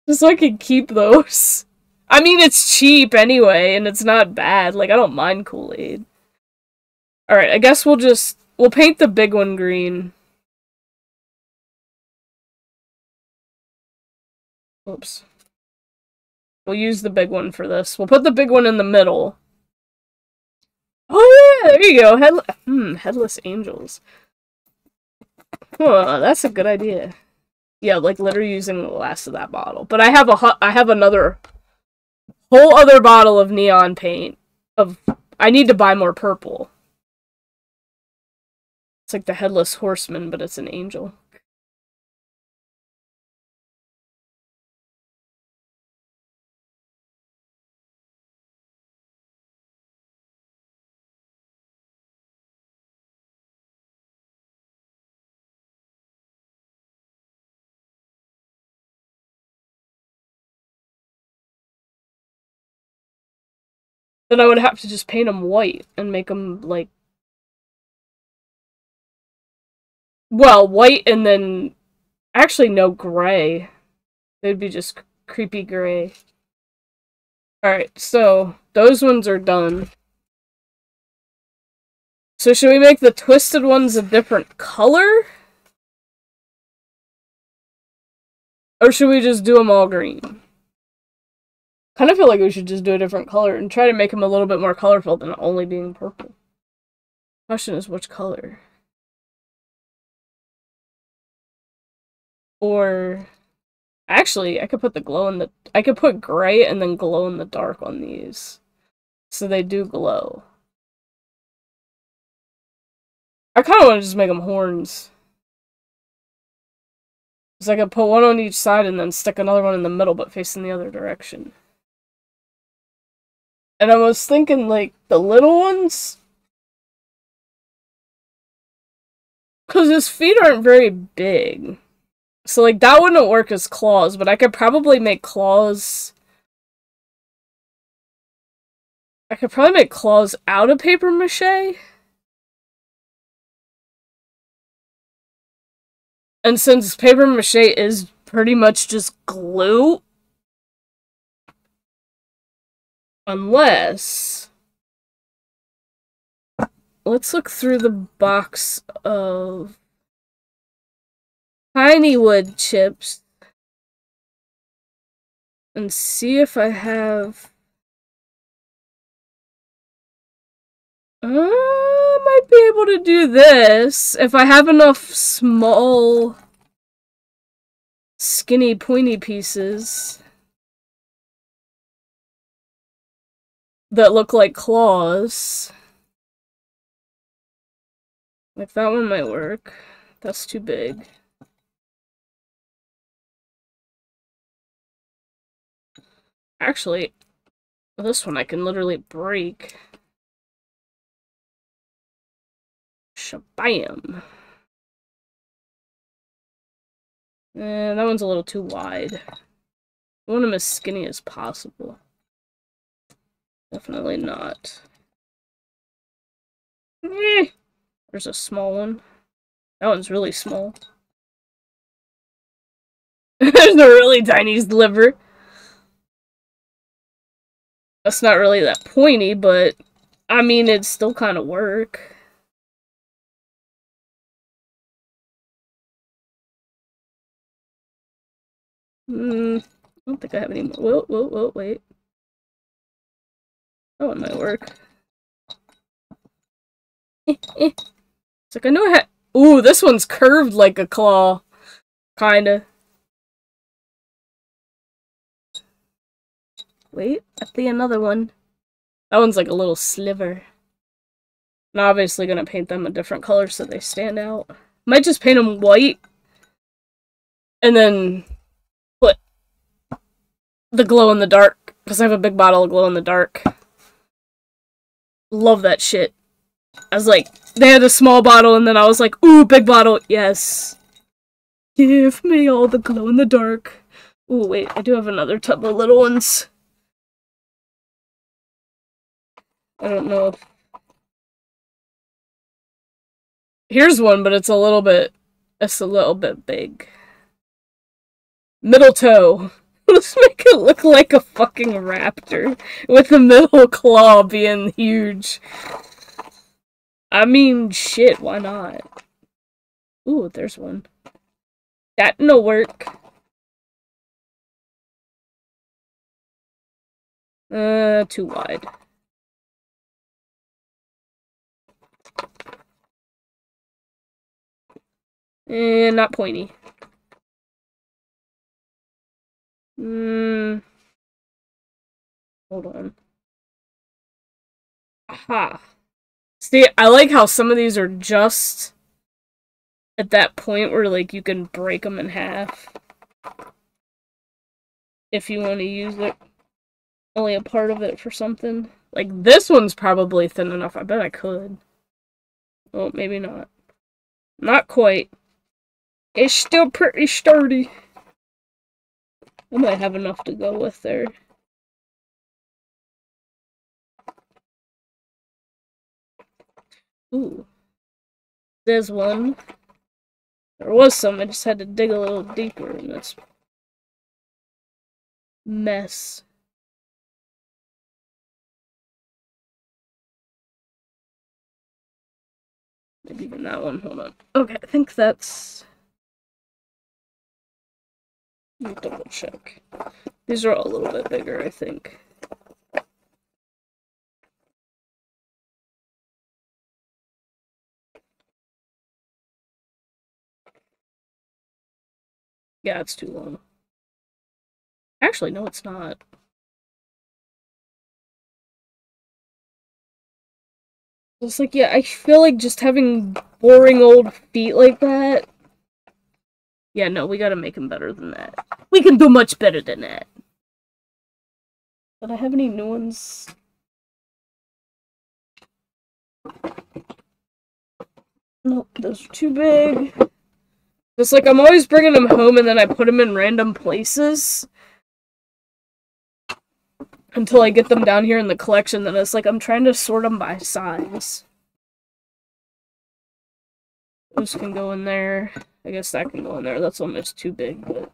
Just so I can keep those. I mean, it's cheap anyway, and it's not bad. Like, I don't mind Kool-Aid. Alright, I guess we'll paint the big one green. Oops. We'll use the big one for this. We'll put the big one in the middle. Oh yeah, there you go. Headless angels. Huh, that's a good idea. Yeah, like literally using the last of that bottle. But I have another whole other bottle of neon paint. I need to buy more purple. It's like the Headless Horseman, but it's an angel. Then I would have to just paint them white and make them, like... Well, white and then... Actually, no, gray. They'd be just creepy gray. Alright, so those ones are done. So should we make the twisted ones a different color? Or should we just do them all green? Kind of feel like we should just do a different color and try to make them a little bit more colorful than only being purple. Question is which color? Or actually, I could put I could put gray and then glow in the dark on these. So they do glow. I kind of want to just make them horns. Because I could put one on each side and then stick another one in the middle but facing the other direction. And I was thinking, like, the little ones... Because his feet aren't very big. So, like, that wouldn't work as claws, but I could probably make claws... I could probably make claws out of paper mache. And since paper mache is pretty much just glue... Unless... Let's look through the box of tiny wood chips and see if I have... might be able to do this if I have enough small, skinny, pointy pieces that look like claws. Like, that one might work. That's too big. Actually, This one I can literally break. Shabam. That one's a little too wide. I want him as skinny as possible. Definitely not. There's a small one. That one's really small. There's a really tiny sliver. That's not really that pointy, but I mean, it'd still kind of work. I don't think I have any more. Whoa, wait. That one might work. It's like I know I had. Ooh, this one's curved like a claw. Kinda. Wait, I see another one. That one's like a little sliver. I'm obviously gonna paint them a different color so they stand out. Might just paint them white. And then put the glow in the dark. Because I have a big bottle of glow in the dark. Love that shit. I was like, they had a small bottle and then I was like, ooh, big bottle, yes. Give me all the glow in the dark. Ooh, wait, I do have another tub of little ones. I don't know if... Here's one, but it's a little bit big. Middle toe. Let's make it look like a fucking raptor. With the middle claw being huge. I mean, shit, why not? Ooh, there's one. That'll work. Too wide. And not pointy. Hold on. Aha. See, I like how some of these are just at that point where, like, you can break them in half. If you want to use it. Only a part of it for something. Like, this one's probably thin enough. I bet I could. Oh, maybe not. Not quite. It's still pretty sturdy. I might have enough to go with there. Ooh. There's one. There was some, I just had to dig a little deeper in this mess. Maybe even that one, hold on. Okay, I think that's... Let me double check. These are all a little bit bigger, I think. Yeah, it's too long. Actually, no, it's not. It's like, yeah, I feel like just having boring old feet like that. Yeah, no, we gotta make them better than that. We can do much better than that. Did I have any new ones? Nope, those are too big. It's like I'm always bringing them home and then I put them in random places. Until I get them down here in the collection, then it's like I'm trying to sort them by size. Those can go in there. I guess that can go in there. That's almost too big, but...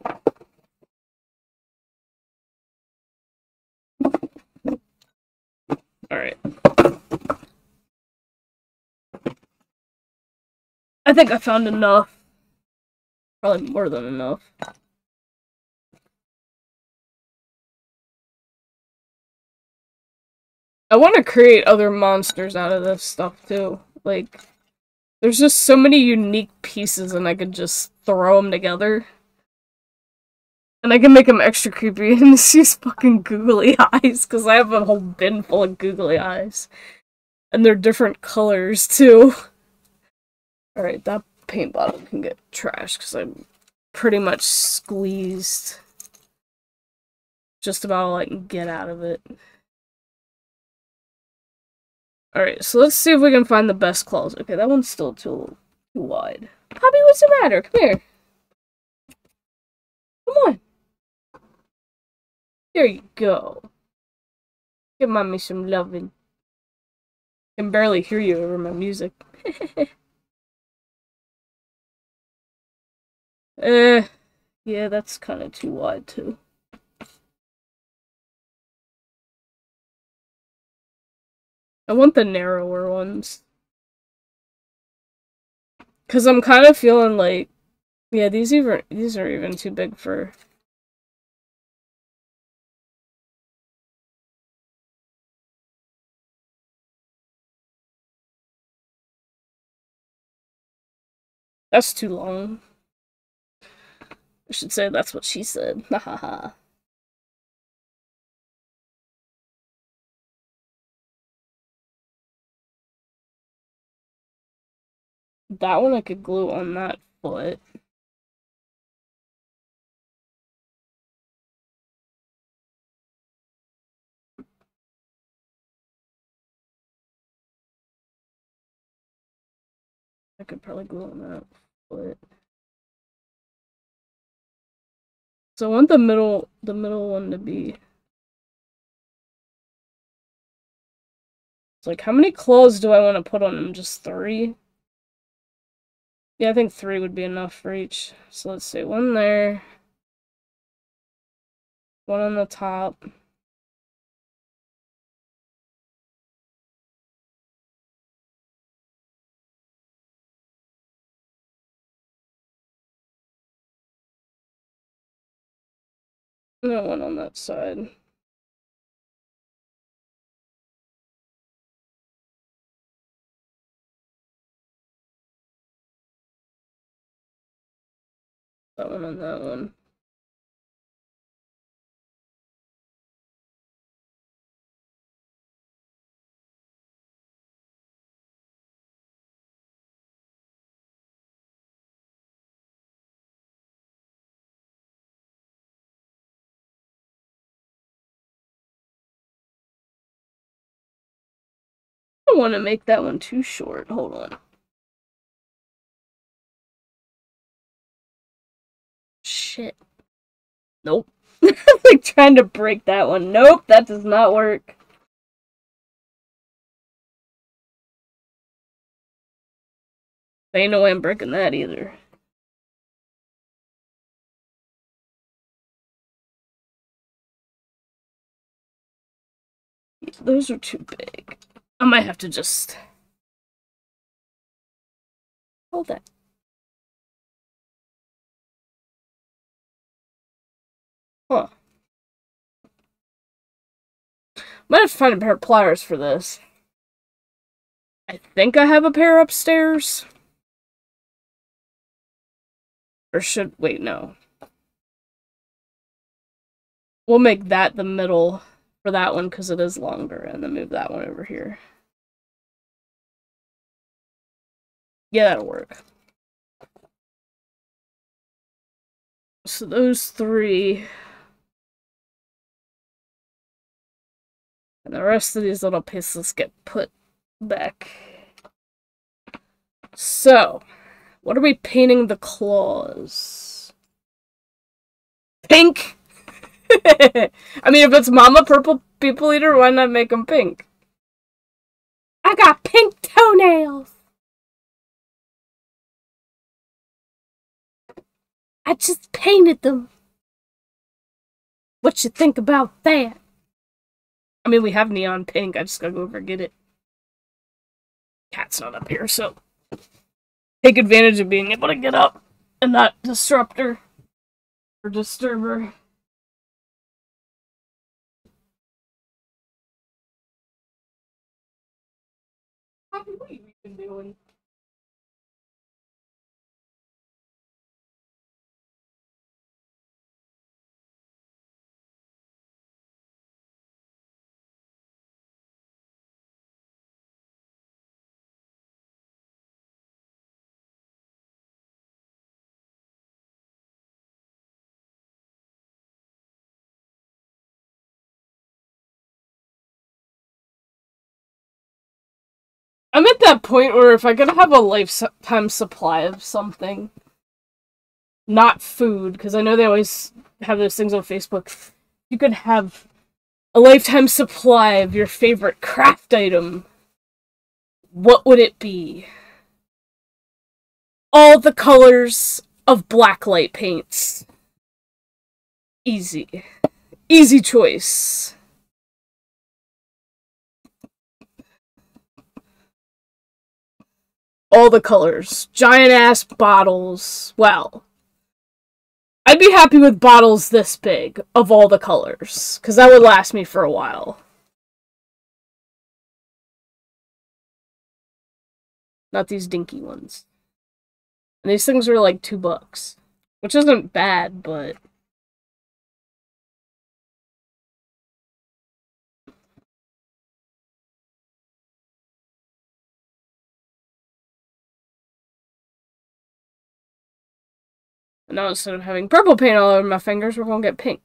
Alright. I think I found enough. Probably more than enough. I want to create other monsters out of this stuff, too. Like, there's just so many unique pieces and I could just throw them together. And I can make them extra creepy and these fucking googly eyes, because I have a whole bin full of googly eyes. And they're different colors, too. Alright, that paint bottle can get trashed, because I'm pretty much squeezed just about all I can get out of it. Alright, so let's see if we can find the best claws. Okay, that one's still too wide. Poppy, what's the matter? Come here. Come on. There you go. Give mommy some loving. I can barely hear you over my music. Yeah, that's kind of too wide, too. I want the narrower ones. Because I'm kind of feeling like... Yeah, these are even too big for... That's too long. I should say that's what she said. Hahaha. That one I could glue on that foot. I could probably glue on that foot. So I want the middle one to be... It's like, how many claws do I want to put on him? Just 3? Yeah, I think 3 would be enough for each. So let's see, 1 there. 1 on the top. No, 1 on that side. That one on that one. I don't want to make that one too short. Hold on. Shit. Nope. Like trying to break that one. Nope, that does not work. Ain't no way I'm breaking that either. Those are too big. I might have to just... Hold that. Huh. Might have to find a pair of pliers for this. I think I have a pair upstairs. Or should... Wait, no. We'll make that the middle for that one because it is longer, and then move that one over here. Yeah, that'll work. So those 3. And the rest of these little pieces get put back. So, what are we painting the claws? Pink! I mean, if it's Mama Purple People Eater, why not make them pink? I got pink toenails! I just painted them. What you think about that? I mean, we have neon pink. I just gotta go over and get it. Cat's not up here, so take advantage of being able to get up and not disrupt her or disturb her. What have you been doing? I'm at that point where if I could have a lifetime supply of something, not food, because I know they always have those things on Facebook, you could have a lifetime supply of your favorite craft item, what would it be? All the colors of blacklight paints. Easy. Easy choice. All the colors. Giant-ass bottles. Well, I'd be happy with bottles this big of all the colors, because that would last me for a while. Not these dinky ones. And these things are like $2, which isn't bad, but... And now instead of having purple paint all over my fingers, we're gonna get pink.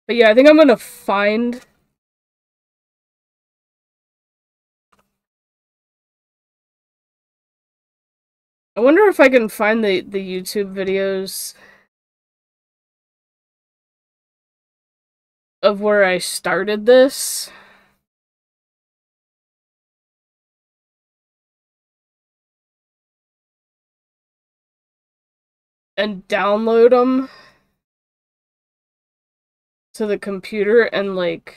But yeah, I think I'm gonna find... I wonder if I can find the YouTube videos of where I started this. And download them to the computer and, like,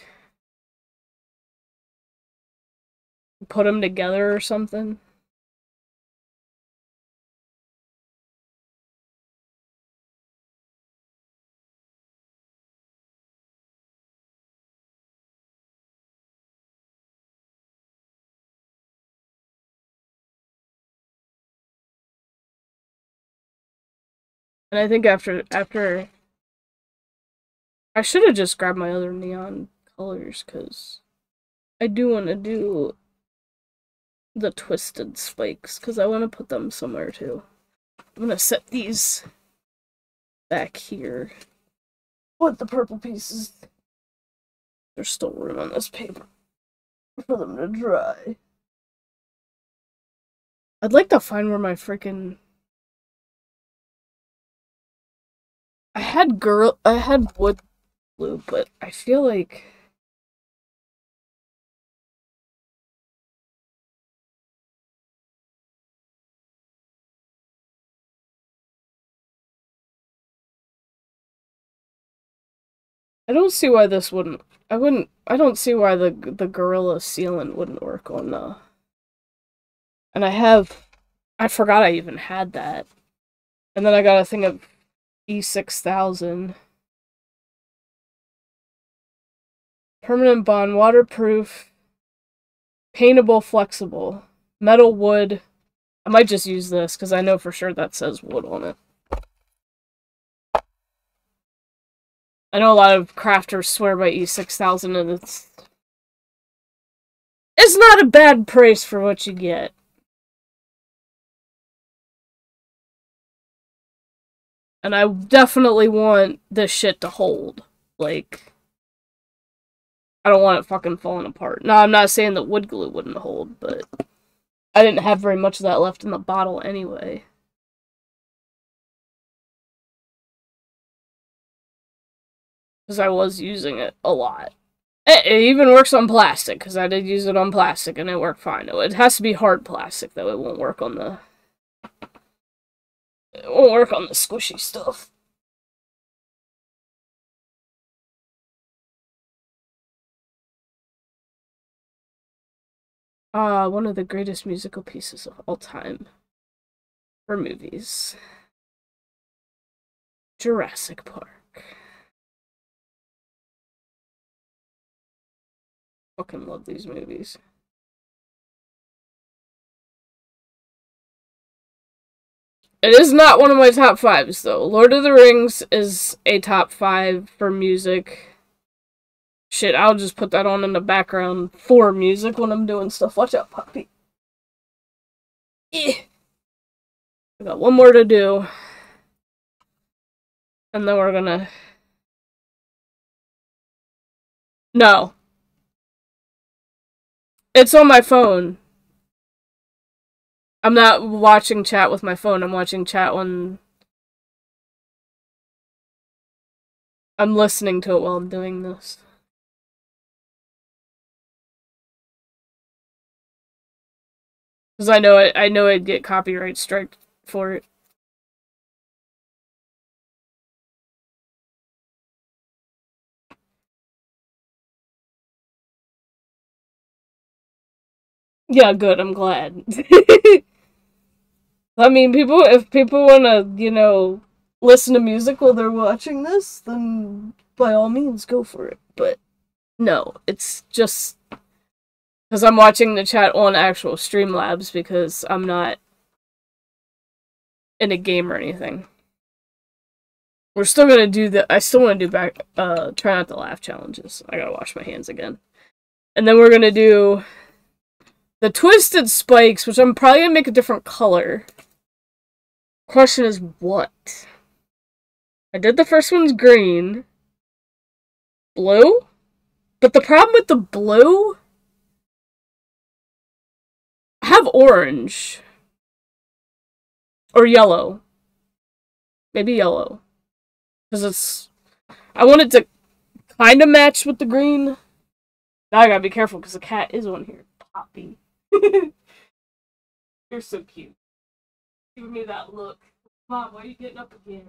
put them together or something. And I think after I should have just grabbed my other neon colors, because I do want to do the twisted spikes, because I want to put them somewhere too. I'm gonna set these back here with the purple pieces. There's still room on this paper for them to dry. I'd like to find where my freaking... I had wood glue, but I feel like... I don't see why this wouldn't... I don't see why the Gorilla sealant wouldn't work on the... And I forgot I even had that. And then I got a thing of E6000. Permanent bond, waterproof, paintable, flexible, metal, wood. I might just use this, because I know for sure that says wood on it. I know a lot of crafters swear by E6000, and it's not a bad price for what you get. And I definitely want this shit to hold. Like, I don't want it fucking falling apart. Now, I'm not saying that wood glue wouldn't hold, but I didn't have very much of that left in the bottle anyway. Because I was using it a lot. It even works on plastic, because I did use it on plastic, and it worked fine. It has to be hard plastic, though. It won't work on the... It won't work on the squishy stuff. One of the greatest musical pieces of all time. For movies. Jurassic Park. Fucking love these movies. It is not one of my top 5s, though. Lord of the Rings is a top 5 for music. Shit, I'll just put that on in the background for music when I'm doing stuff. Watch out, puppy. I got one more to do. And then we're gonna... No. It's on my phone. I'm not watching chat with my phone. I'm watching chat when... I'm listening to it while I'm doing this. Because I know I'd get copyright strike for it. Yeah, good, I'm glad. I mean, if people wanna, listen to music while they're watching this, then by all means, go for it. But no, it's just because I'm watching the chat on actual Streamlabs because I'm not in a game or anything. We're still gonna do I still want to do try not to laugh challenges. I gotta wash my hands again. And then we're gonna do the twisted spikes, which I'm probably gonna make a different color. Question is what? I did the first one's green. Blue? But the problem with the blue... I have orange. Or yellow. Maybe yellow. Because it's... I want it to kind of match with the green. Now I gotta be careful because the cat is on here. Poppy. You're so cute. Give me that look. Mom, why are you getting up again?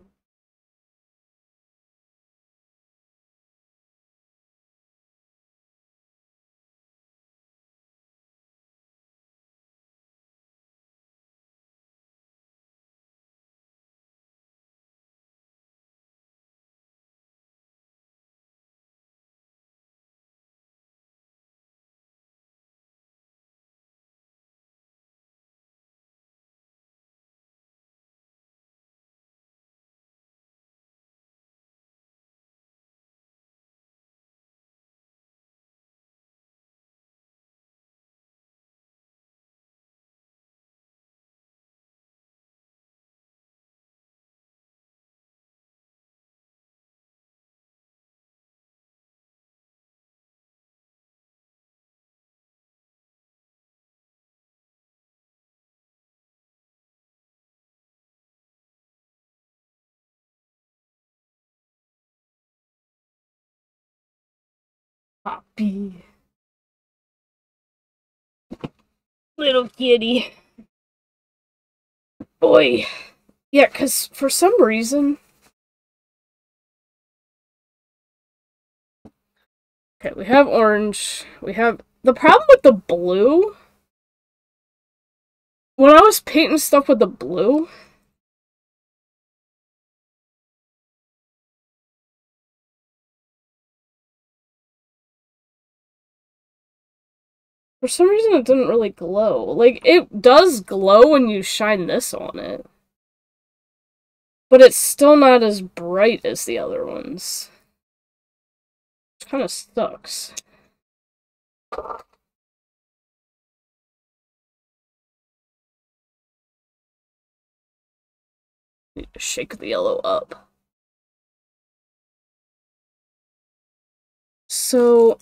Poppy. Little kitty. Boy. Yeah, because for some reason... Okay, we have orange. We have... The problem with the blue... When I was painting stuff with the blue... For some reason it didn't really glow. Like, it does glow when you shine this on it. But it's still not as bright as the other ones. Which kind of sucks. Need to shake the yellow up. So...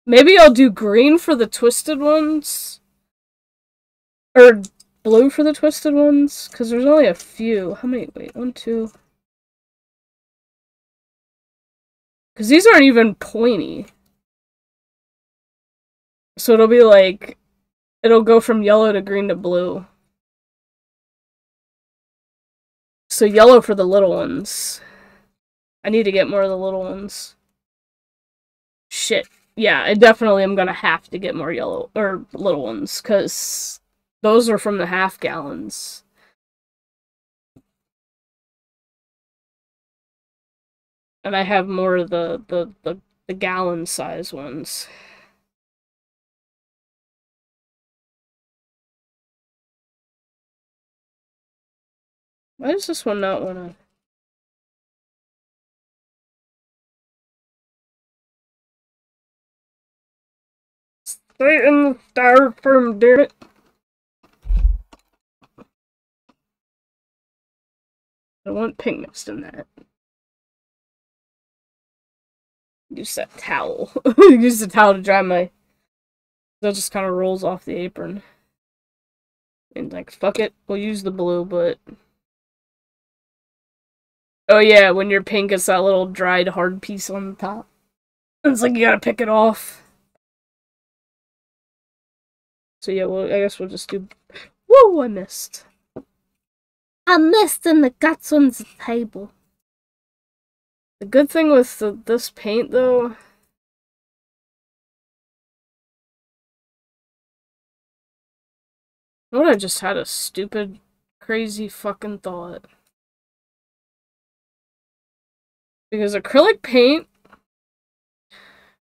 Maybe I'll do green for the twisted ones. Or blue for the twisted ones. Because there's only a few. How many? Wait, 1, 2... Because these aren't even pointy. So it'll be like... It'll go from yellow to green to blue. So yellow for the little ones. I need to get more of the little ones. Shit. Yeah, I definitely am gonna have to get more yellow... Or little ones. Because those are from the half gallons. And I have more of the gallon size ones. Why does this one not want to... Stay in the styrofoam, damn it. I want pink mixed in that. Use that towel. Use the towel to dry my... That just kind of rolls off the apron. And like, fuck it, we'll use the blue, but... Oh yeah, when you're pink, it's that little dried hard piece on the top. It's like you gotta pick it off. So yeah, well, I guess we'll just do... Whoa, I missed. I missed and the guts on the table. The good thing with this paint, though... What, I just had a stupid, crazy fucking thought. Because acrylic paint,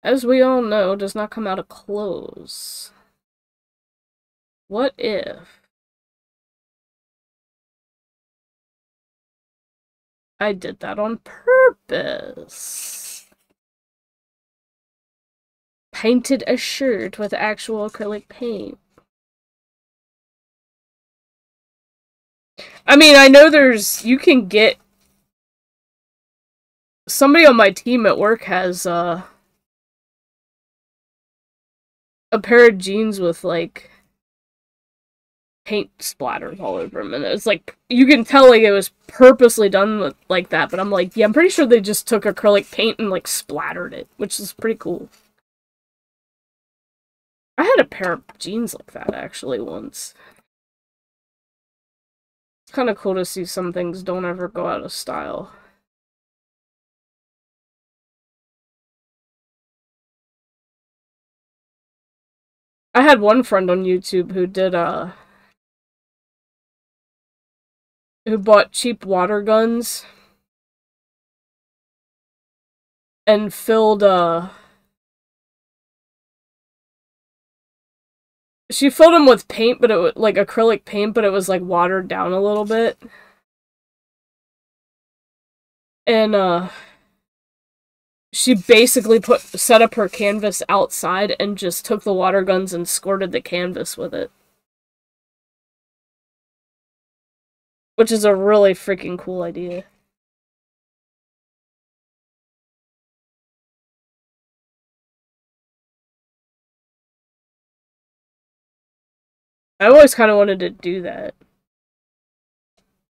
as we all know, does not come out of clothes. What if I did that on purpose? Painted a shirt with actual acrylic paint. I mean, I know you can get... Somebody on my team at work has, a pair of jeans with, like, paint splatters all over them, and it's like, you can tell, like, it was purposely done with, like that, but I'm like, yeah, I'm pretty sure they just took acrylic paint and, like, splattered it, which is pretty cool. I had a pair of jeans like that, actually, once. It's kind of cool to see some things don't ever go out of style. I had one friend on YouTube who did, who bought cheap water guns and filled, she filled them with paint, but it was, like, acrylic paint, but it was, like, watered down a little bit. And, she basically set up her canvas outside and just took the water guns and squirted the canvas with it. Which is a really freaking cool idea. I always kind of wanted to do that.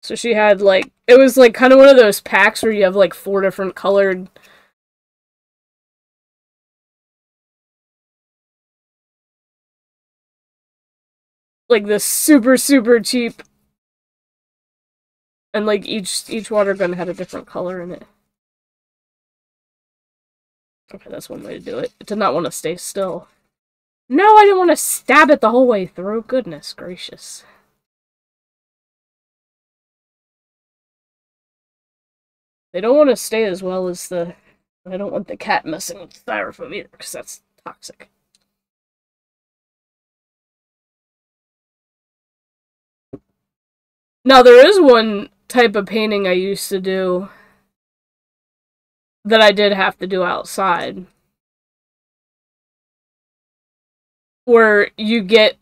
So she had, like, it was, like, kind of one of those packs where you have, like, 4 different colored... Like, this super, super cheap... And, like, each water gun had a different color in it. Okay, that's one way to do it. It did not want to stay still. No, I didn't want to stab it the whole way through. Goodness gracious. They don't want to stay as well as the... I don't want the cat messing with the styrofoam either, because that's toxic. Now, there is one type of painting I used to do that I did have to do outside. Where you get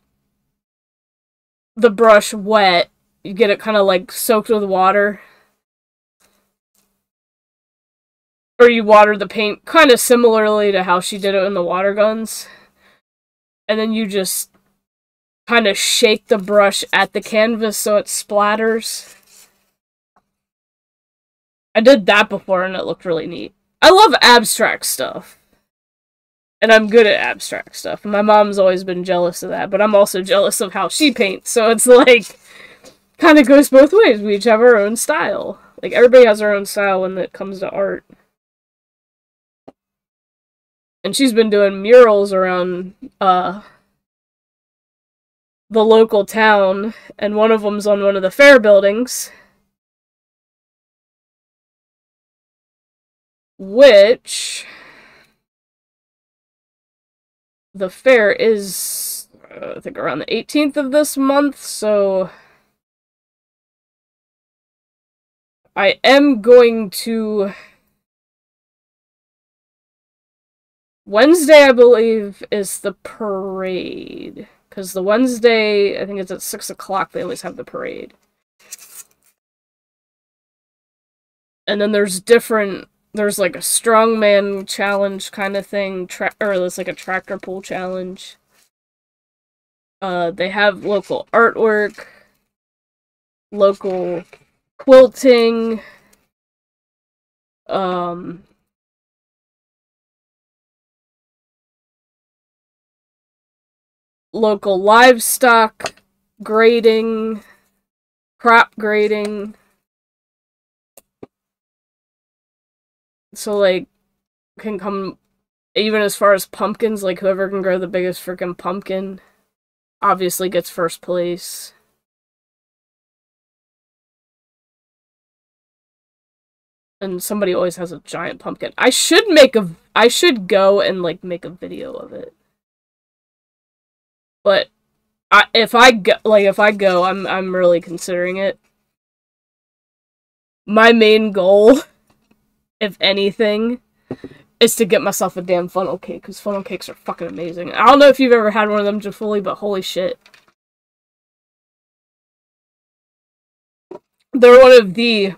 the brush wet, you get it kind of like soaked with water. Or you water the paint kind of similarly to how she did it in the water guns. And then you just kind of shake the brush at the canvas so it splatters. I did that before and it looked really neat. I love abstract stuff. And I'm good at abstract stuff. My mom's always been jealous of that, but I'm also jealous of how she paints. So it's like, kind of goes both ways. We each have our own style. Like, everybody has their own style when it comes to art. And she's been doing murals around, the local town, and one of them's on one of the fair buildings. Which... the fair is, I think, around the 18th of this month, so... I am going to... Wednesday, I believe, is the parade. Because the Wednesday, I think it's at 6 o'clock, they always have the parade. And then there's like a strongman challenge kind of thing, or there's like a tractor pull challenge. They have local artwork, local quilting, local livestock grading, crop grading. So, like, can come even as far as pumpkins, like, whoever can grow the biggest freaking pumpkin obviously gets first place. And somebody always has a giant pumpkin. I should go and, like, make a video of it. But if I go, I'm really considering it. My main goal, if anything, is to get myself a damn funnel cake, because funnel cakes are fucking amazing. I don't know if you've ever had one of them, Jafuli, but holy shit. They're one of the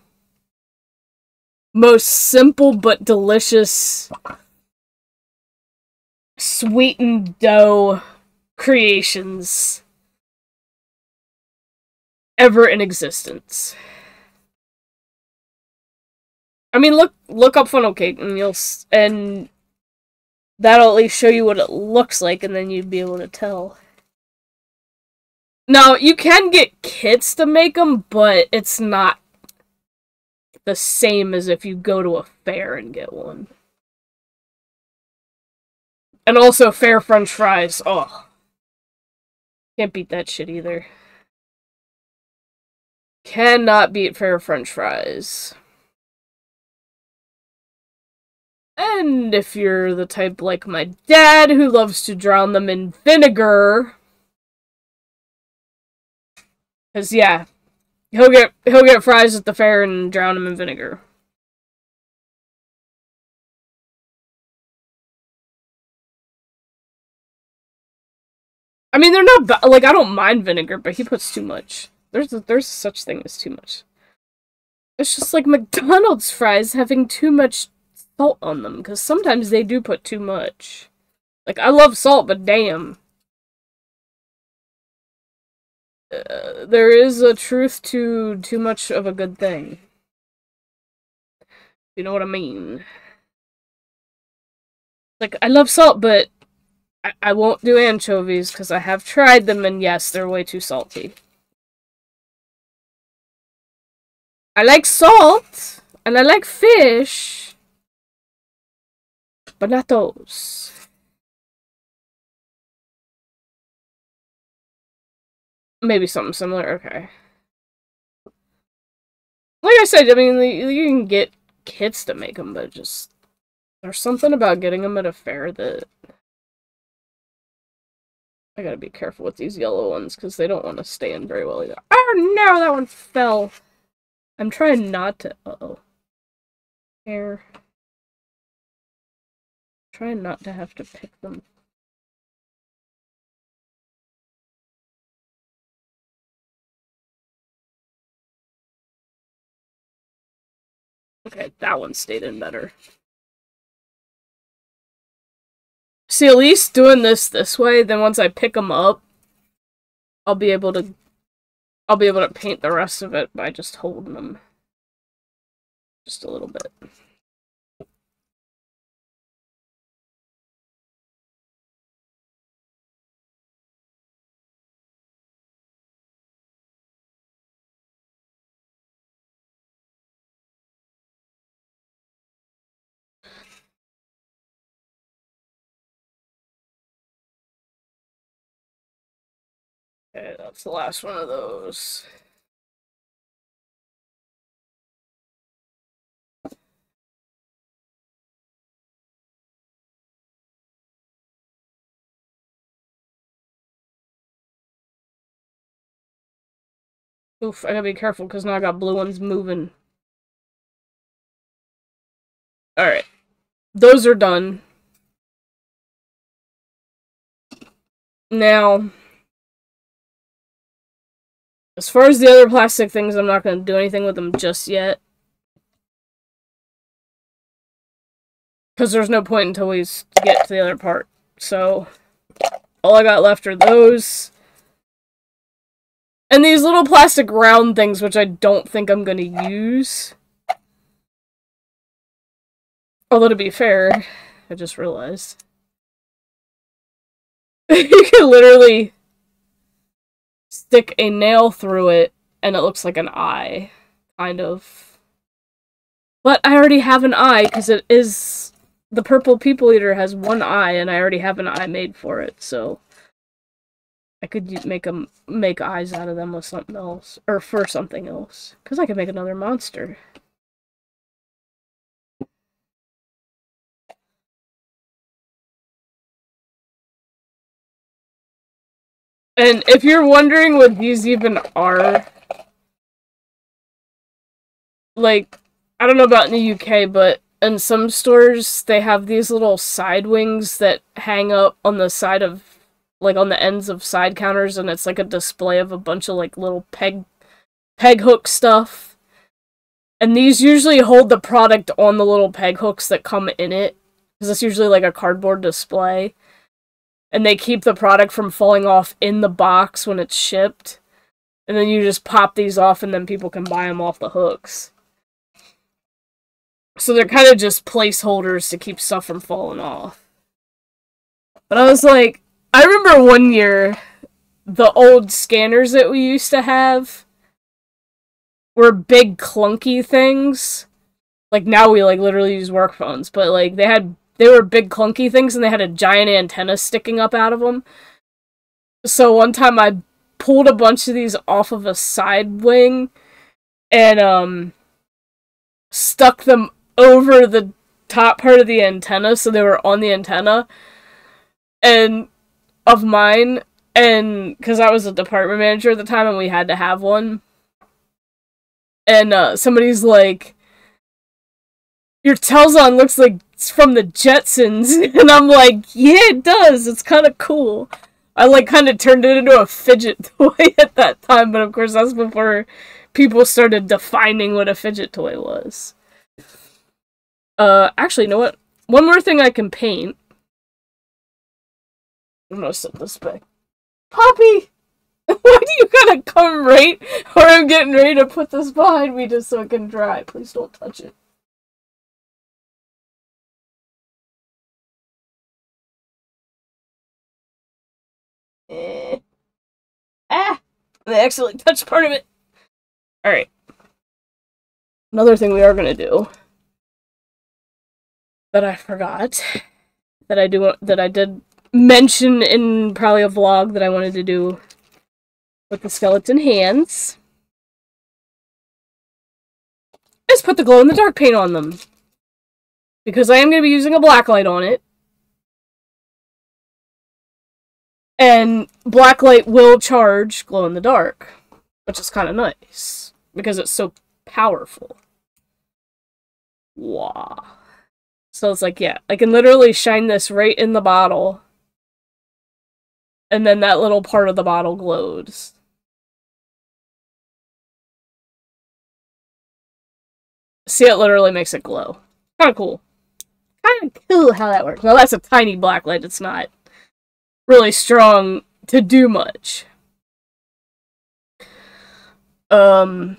most simple but delicious sweetened dough creations ever in existence. I mean, look up funnel cake, and that'll at least show you what it looks like, and then you'd be able to tell. Now, you can get kits to make them, but it's not the same as if you go to a fair and get one. And also, fair french fries. Oh. Can't beat that shit either. Cannot beat fair french fries. And if you're the type like my dad who loves to drown them in vinegar, because yeah, he'll get fries at the fair and drown them in vinegar. I mean, they're not like, I don't mind vinegar, but he puts too much. There's such thing as too much. It's just like McDonald's fries having too much salt on them, because sometimes they do put too much. Like, I love salt, but damn. There is a truth to too much of a good thing. You know what I mean? Like, I love salt, but I won't do anchovies, because I have tried them, and yes, they're way too salty. I like salt, and I like fish, but not those. Maybe something similar, okay. Like I said, I mean, you can get kits to make them, but just... there's something about getting them at a fair that... I gotta be careful with these yellow ones, because they don't want to stand very well either. Oh no, that one fell! I'm trying not to... uh-oh. Hair. Trying not to have to pick them. Okay, that one stayed in better. See, at least doing this way, then once I pick them up, I'll be able to paint the rest of it by just holding them. Just a little bit. Okay, that's the last one of those. Oof, I gotta be careful because now I got blue ones moving. Alright. Those are done. Now, as far as the other plastic things, I'm not gonna do anything with them just yet. Because there's no point until we get to the other part. So, all I got left are those. And these little plastic round things, which I don't think I'm gonna use. Although, to be fair, I just realized. You can literally stick a nail through it, and it looks like an eye. Kind of. But I already have an eye, because it is... The Purple People Eater has one eye, and I already have an eye made for it, so... I could make eyes out of them with something else. Or for something else. Because I could make another monster. And if you're wondering what these even are... Like, I don't know about in the UK, but in some stores, they have these little side wings that hang up on the side of, like, on the ends of side counters, and it's like a display of a bunch of, like, little peg hook stuff. And these usually hold the product on the little peg hooks that come in it, because it's usually like a cardboard display. And they keep the product from falling off in the box when it's shipped. And then you just pop these off, and then people can buy them off the hooks. So they're kind of just placeholders to keep stuff from falling off. But I was like, I remember one year, the old scanners that we used to have were big clunky things. Like now we like literally use work phones, but like they were big clunky things, and they had a giant antenna sticking up out of them. So one time I pulled a bunch of these off of a side wing and stuck them over the top part of the antenna, so they were on the antenna and of mine, and because I was a department manager at the time and we had to have one, and somebody's like, your Telzon looks like it's from the Jetsons, and I'm like, yeah, it does, it's kind of cool. I like kind of turned it into a fidget toy at that time, but of course that's before people started defining what a fidget toy was. Actually, you know what? One more thing I can paint. I'm gonna set this back. Poppy! Why do you gotta come right where I'm getting ready to put this behind me just so it can dry? Please don't touch it. Ah! I accidentally touched part of it. Alright. Another thing we are gonna do that I forgot that I did mention in probably a vlog that I wanted to do with the skeleton hands is put the glow-in-the-dark paint on them. Because I am going to be using a blacklight on it. And blacklight will charge glow-in-the-dark, which is kind of nice because it's so powerful. Wow. So it's like, yeah, I can literally shine this right in the bottle, and then that little part of the bottle glows. See, it literally makes it glow. Kind of cool. Kind of cool how that works. Well, that's a tiny blacklight. It's not really strong to do much. Do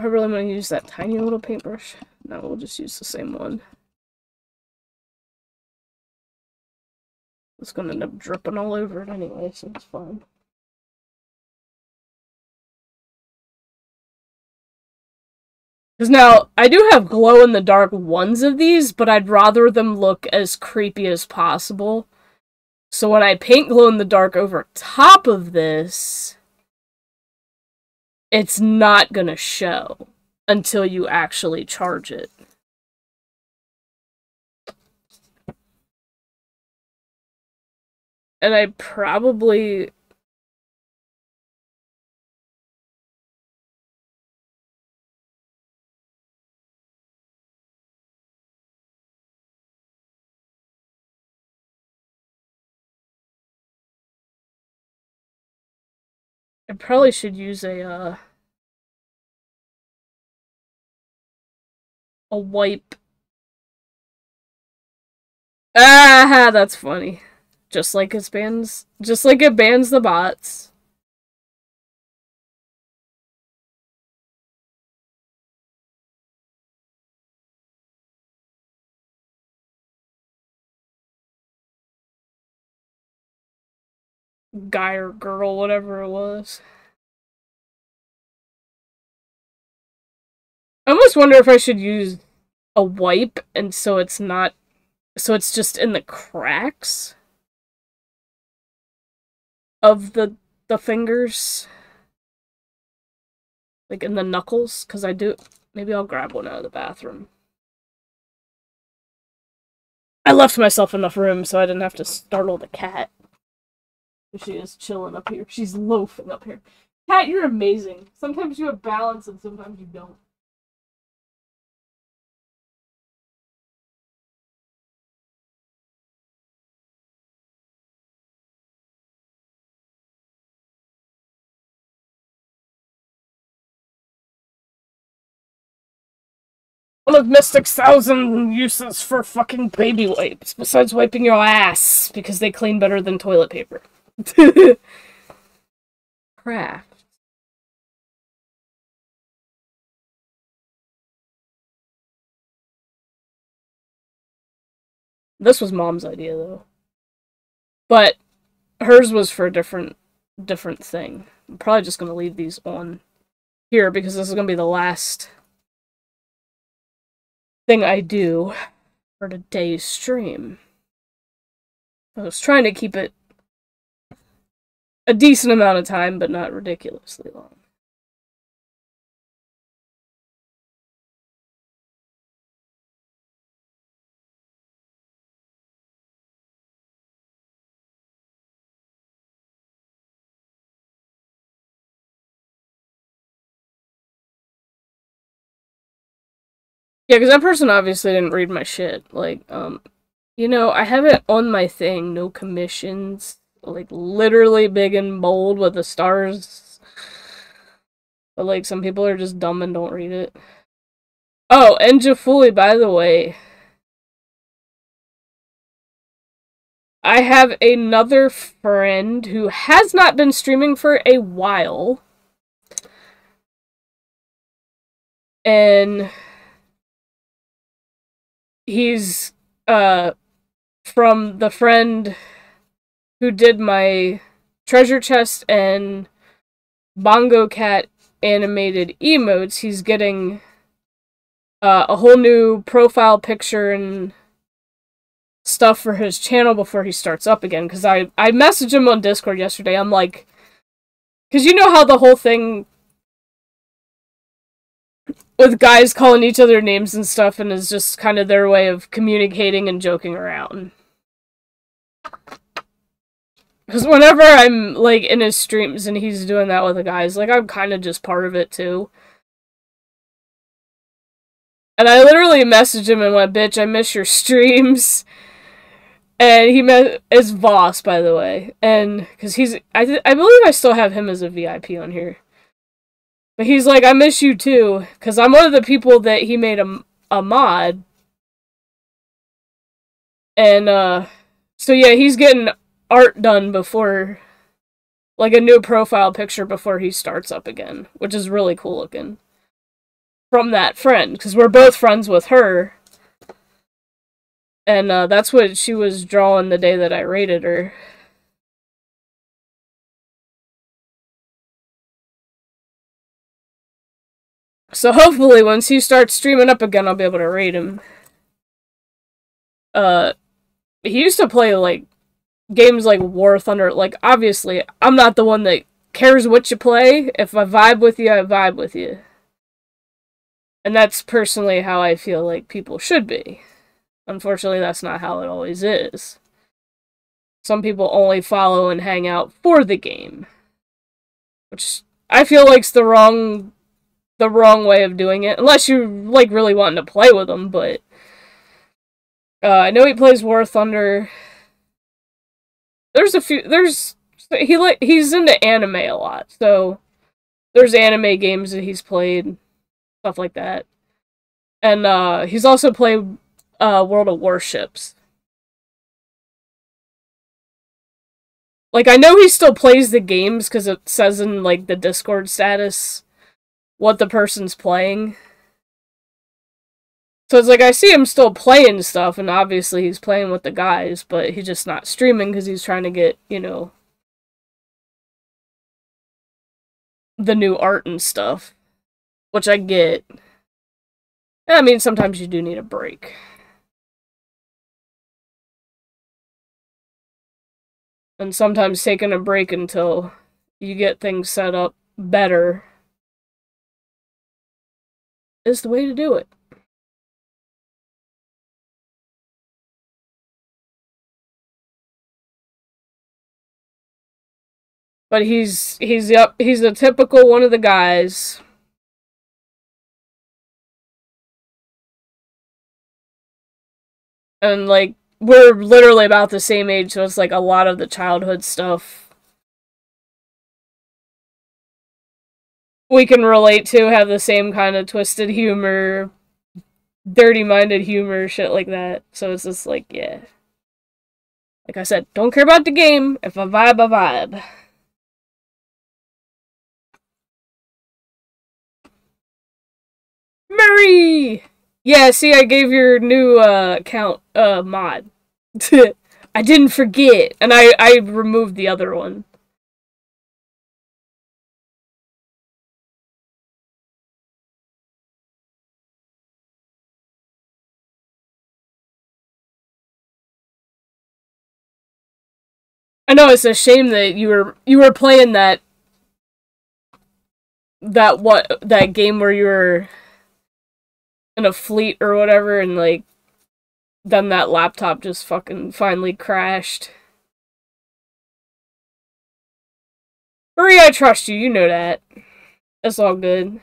I really want to use that tiny little paintbrush? No, we'll just use the same one. It's gonna end up dripping all over it anyway, so it's fine. Because now, I do have glow-in-the-dark ones of these, but I'd rather them look as creepy as possible. So when I paint glow-in-the-dark over top of this, it's not gonna show until you actually charge it. And I probably... I probably should use a, a wipe. Ah, that's funny. Just like it bans the bots. Guy or girl, whatever it was. I almost wonder if I should use a wipe, and so it's just in the cracks of the fingers. Like in the knuckles, because I do. Maybe I'll grab one out of the bathroom. I left myself enough room so I didn't have to startle the cat. She is chilling up here. She's loafing up here. Cat, you're amazing. Sometimes you have balance and sometimes you don't. One of Mystic's 1,000 uses for fucking baby wipes, besides wiping your ass, because they clean better than toilet paper. Craft. This was Mom's idea, though. But hers was for a different thing. I'm probably just gonna leave these on here, because this is gonna be the last thing I do for today's stream. I was trying to keep it a decent amount of time, but not ridiculously long. Yeah, because that person obviously didn't read my shit. Like, you know, I have it on my thing, no commissions. Like, literally big and bold with the stars. But, like, some people are just dumb and don't read it. Oh, and Jafuli, by the way. I have another friend who has not been streaming for a while. And he's, from the friend who did my treasure chest and Bongo Cat animated emotes. He's getting a whole new profile picture and stuff for his channel before he starts up again. Because I messaged him on Discord yesterday. I'm like, because you know how the whole thing with guys calling each other names and stuff, and is just kind of their way of communicating and joking around. Because whenever I'm, like, in his streams and he's doing that with the guys, like, I'm kind of just part of it, too. And I literally messaged him and went, bitch, I miss your streams. And he is Voss, by the way. And, because he's, I believe I still have him as a VIP on here. But he's like, I miss you, too. Because I'm one of the people that he made a mod. And, so yeah, he's getting art done before, like, a new profile picture before he starts up again, which is really cool looking. From that friend, because we're both friends with her. And, that's what she was drawing the day that I raided her. So hopefully, once he starts streaming up again, I'll be able to raid him. He used to play, like, games like War Thunder. Like, obviously, I'm not the one that cares what you play. If I vibe with you, I vibe with you. And that's personally how I feel like people should be. Unfortunately, that's not how it always is. Some people only follow and hang out for the game. Which I feel like's the wrong way of doing it. Unless you, like, really wanting to play with them, but I know he plays War Thunder. There's a few, he's into anime a lot, so there's anime games that he's played, stuff like that. And he's also played World of Warships. Like, I know he still plays the games because it says in, like, the Discord status what the person's playing. So it's like, I see him still playing stuff, and obviously he's playing with the guys, but he's just not streaming because he's trying to get, you know, the new art and stuff. Which I get. I mean, sometimes you do need a break. And sometimes taking a break until you get things set up better is the way to do it. But he's a typical one of the guys. And, like, we're literally about the same age, so it's like a lot of the childhood stuff we can relate to, have the same kind of twisted humor, dirty-minded humor, shit like that. So it's just like, yeah. Like I said, don't care about the game. If a vibe, a vibe. Murray! Yeah, see, I gave your new account mod. I didn't forget, and I removed the other one. I know, it's a shame that you were playing that game where you were in a fleet or whatever, and like then that laptop just fucking finally crashed. Marie, I trust you, you know that. It's all good.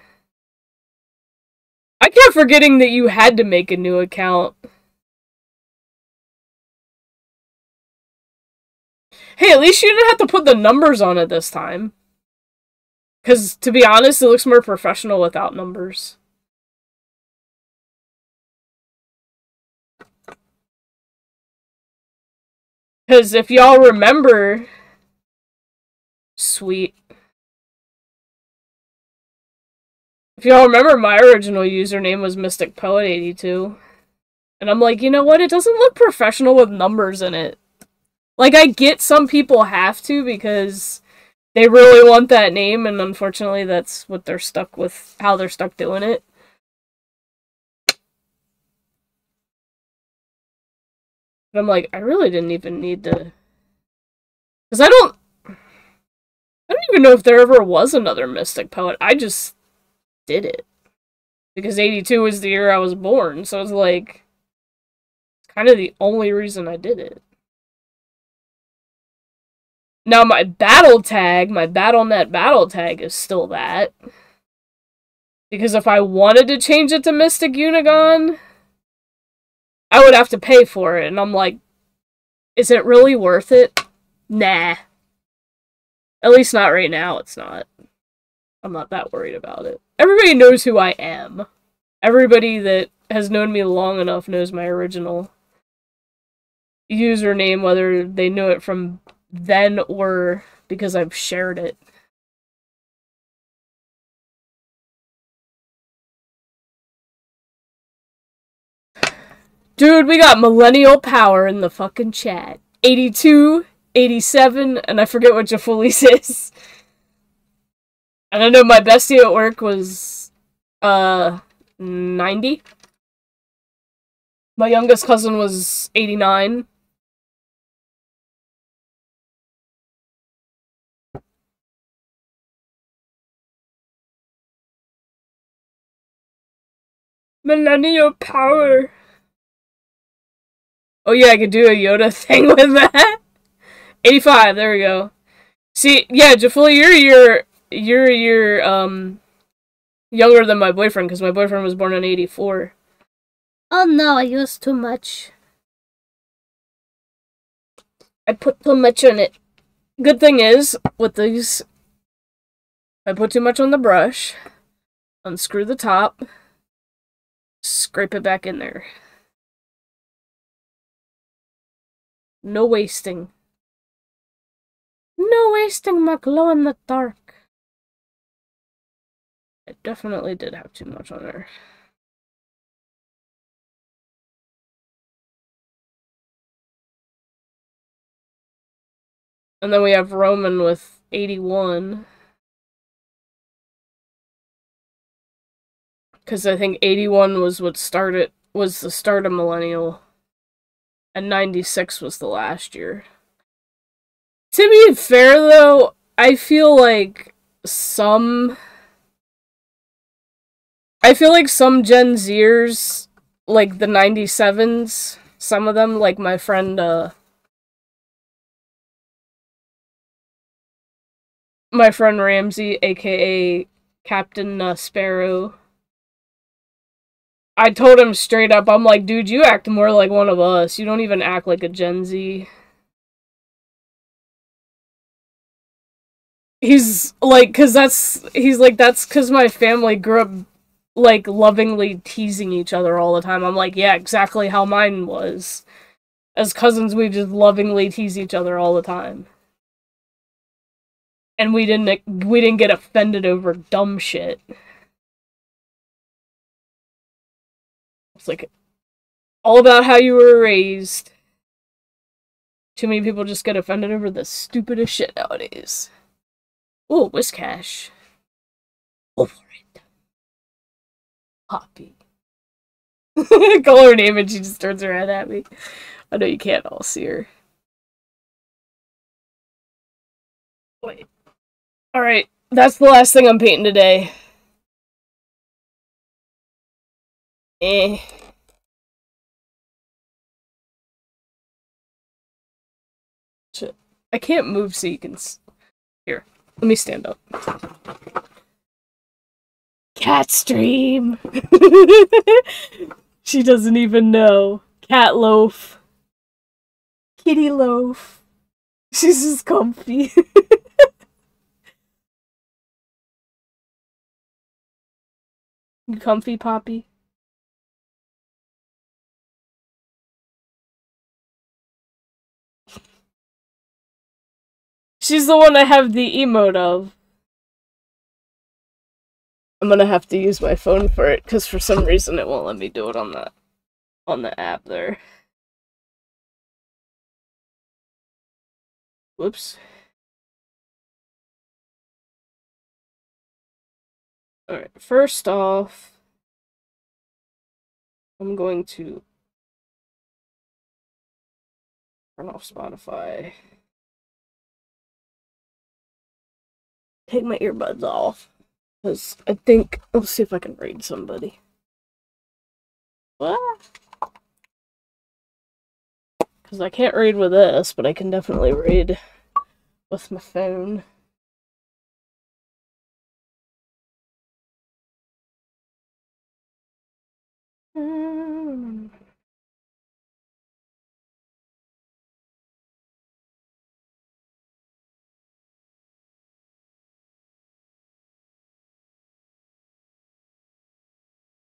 I kept forgetting that you had to make a new account. Hey, at least you didn't have to put the numbers on it this time. Because, to be honest, it looks more professional without numbers. Because if y'all remember... Sweet. If y'all remember, my original username was MysticPoet82. And I'm like, you know what? It doesn't look professional with numbers in it. Like, I get some people have to because they really want that name, and unfortunately that's what they're stuck with, how they're stuck doing it. But I'm like, I really didn't even need to... Because I don't even know if there ever was another Mystic Poet. I just did it. Because 82 was the year I was born, so it's like... It's kind of the only reason I did it. Now my battle tag, my Battle.net battle tag is still that. Because if I wanted to change it to Mystic Unigon, I would have to pay for it. And I'm like, is it really worth it? Nah. At least not right now, it's not. I'm not that worried about it. Everybody knows who I am. Everybody that has known me long enough knows my original username, whether they knew it from then or because I've shared it. Dude, we got millennial power in the fucking chat. 82, 87, and I forget what Jafulis is. And I know my bestie at work was 90. My youngest cousin was 89. Millennial power. Oh yeah, I could do a Yoda thing with that. 85, there we go. See, yeah, Jafuli, you're a year younger than my boyfriend, because my boyfriend was born in 84. Oh no, I used too much. I put too much in it. Good thing is, with these, I put too much on the brush, unscrew the top, Scrape it back in there. No wasting. No wasting my glow in the dark. I definitely did have too much on there. And then we have Roman with 81. Because I think 81 was what started, was the start of Millennial. And 96 was the last year. To be fair, though, I feel like some Gen Zers, like the 97s, some of them, like my friend Ramsey, aka Captain Sparrow, I told him straight up, I'm like, dude, you act more like one of us. You don't even act like a Gen Z. He's like, that's because my family grew up, like, lovingly teasing each other all the time. I'm like, yeah, exactly how mine was. As cousins, we just lovingly tease each other all the time. And we didn't get offended over dumb shit. It's like all about how you were raised. Too many people just get offended over the stupidest shit nowadays. Ooh, Whiscash. Go for it. Poppy. Call her name and she just turns her head at me. I know you can't all see her. Wait. Alright, that's the last thing I'm painting today. Shit. I can't move so you can... Here, let me stand up. Cat stream! She doesn't even know. Cat loaf. Kitty loaf. She's just comfy. You comfy, Poppy? She's the one I have the emote of. I'm gonna have to use my phone for it, because for some reason it won't let me do it on the app there. Whoops. Alright, first off, I'm going to turn off Spotify. Take my earbuds off. Because I think... Let's see if I can raid somebody. What? Because I can't raid with this, but I can definitely raid with my phone.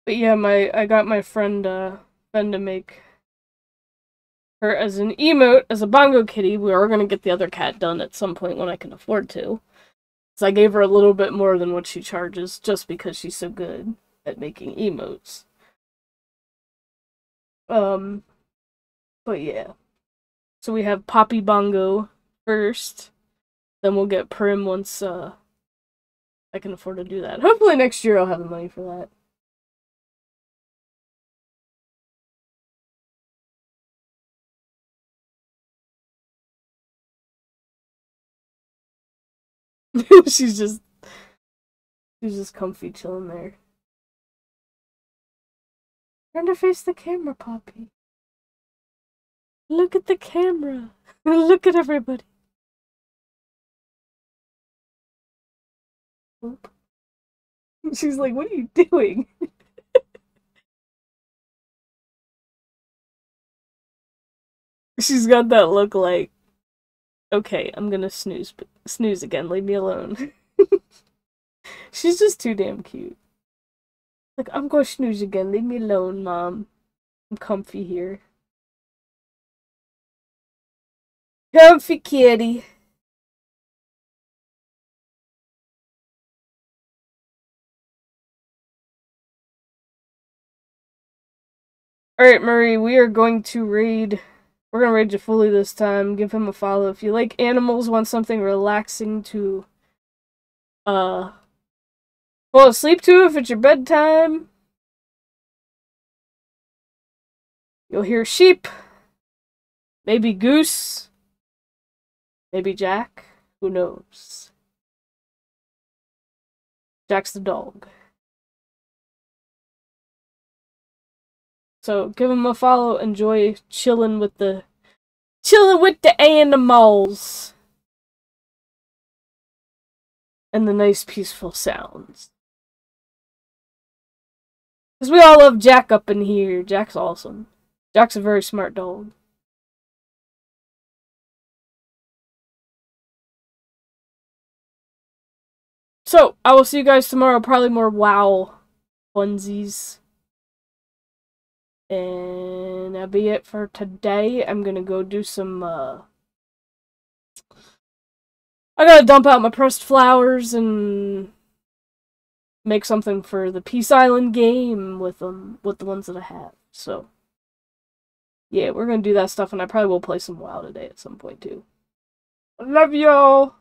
But yeah, I got my friend Ben to make her as an emote, as a bongo kitty. We are gonna get the other cat done at some point when I can afford to. So I gave her a little bit more than what she charges, just because she's so good at making emotes. But yeah. So we have Poppy Bongo first. Then we'll get Prim once I can afford to do that. Hopefully next year I'll have the money for that. she's just comfy chilling there. Turn to face the camera, Poppy. Look at the camera. Look at everybody. She's like, what are you doing? She's got that look like, okay, I'm gonna snooze again, leave me alone. She's just too damn cute. Like, I'm gonna snooze again. Leave me alone, Mom. I'm comfy here. Comfy kitty. Alright, Murray, we are going to raid. We're gonna raid Jafuli this time. Give him a follow. If you like animals, want something relaxing to, fall asleep to if it's your bedtime. You'll hear sheep. Maybe goose. Maybe Jack. Who knows? Jack's the dog. So give him a follow. Enjoy chilling with the animals and the nice peaceful sounds. Because we all love Jack up in here. Jack's awesome. Jack's a very smart dog. So, I will see you guys tomorrow. Probably more WoW funsies. And that'll be it for today. I'm gonna go do some, I gotta dump out my pressed flowers and make something for the Peace Island game with the ones that I have. So, yeah, we're gonna do that stuff, and I probably will play some WoW today at some point, too. I love y'all!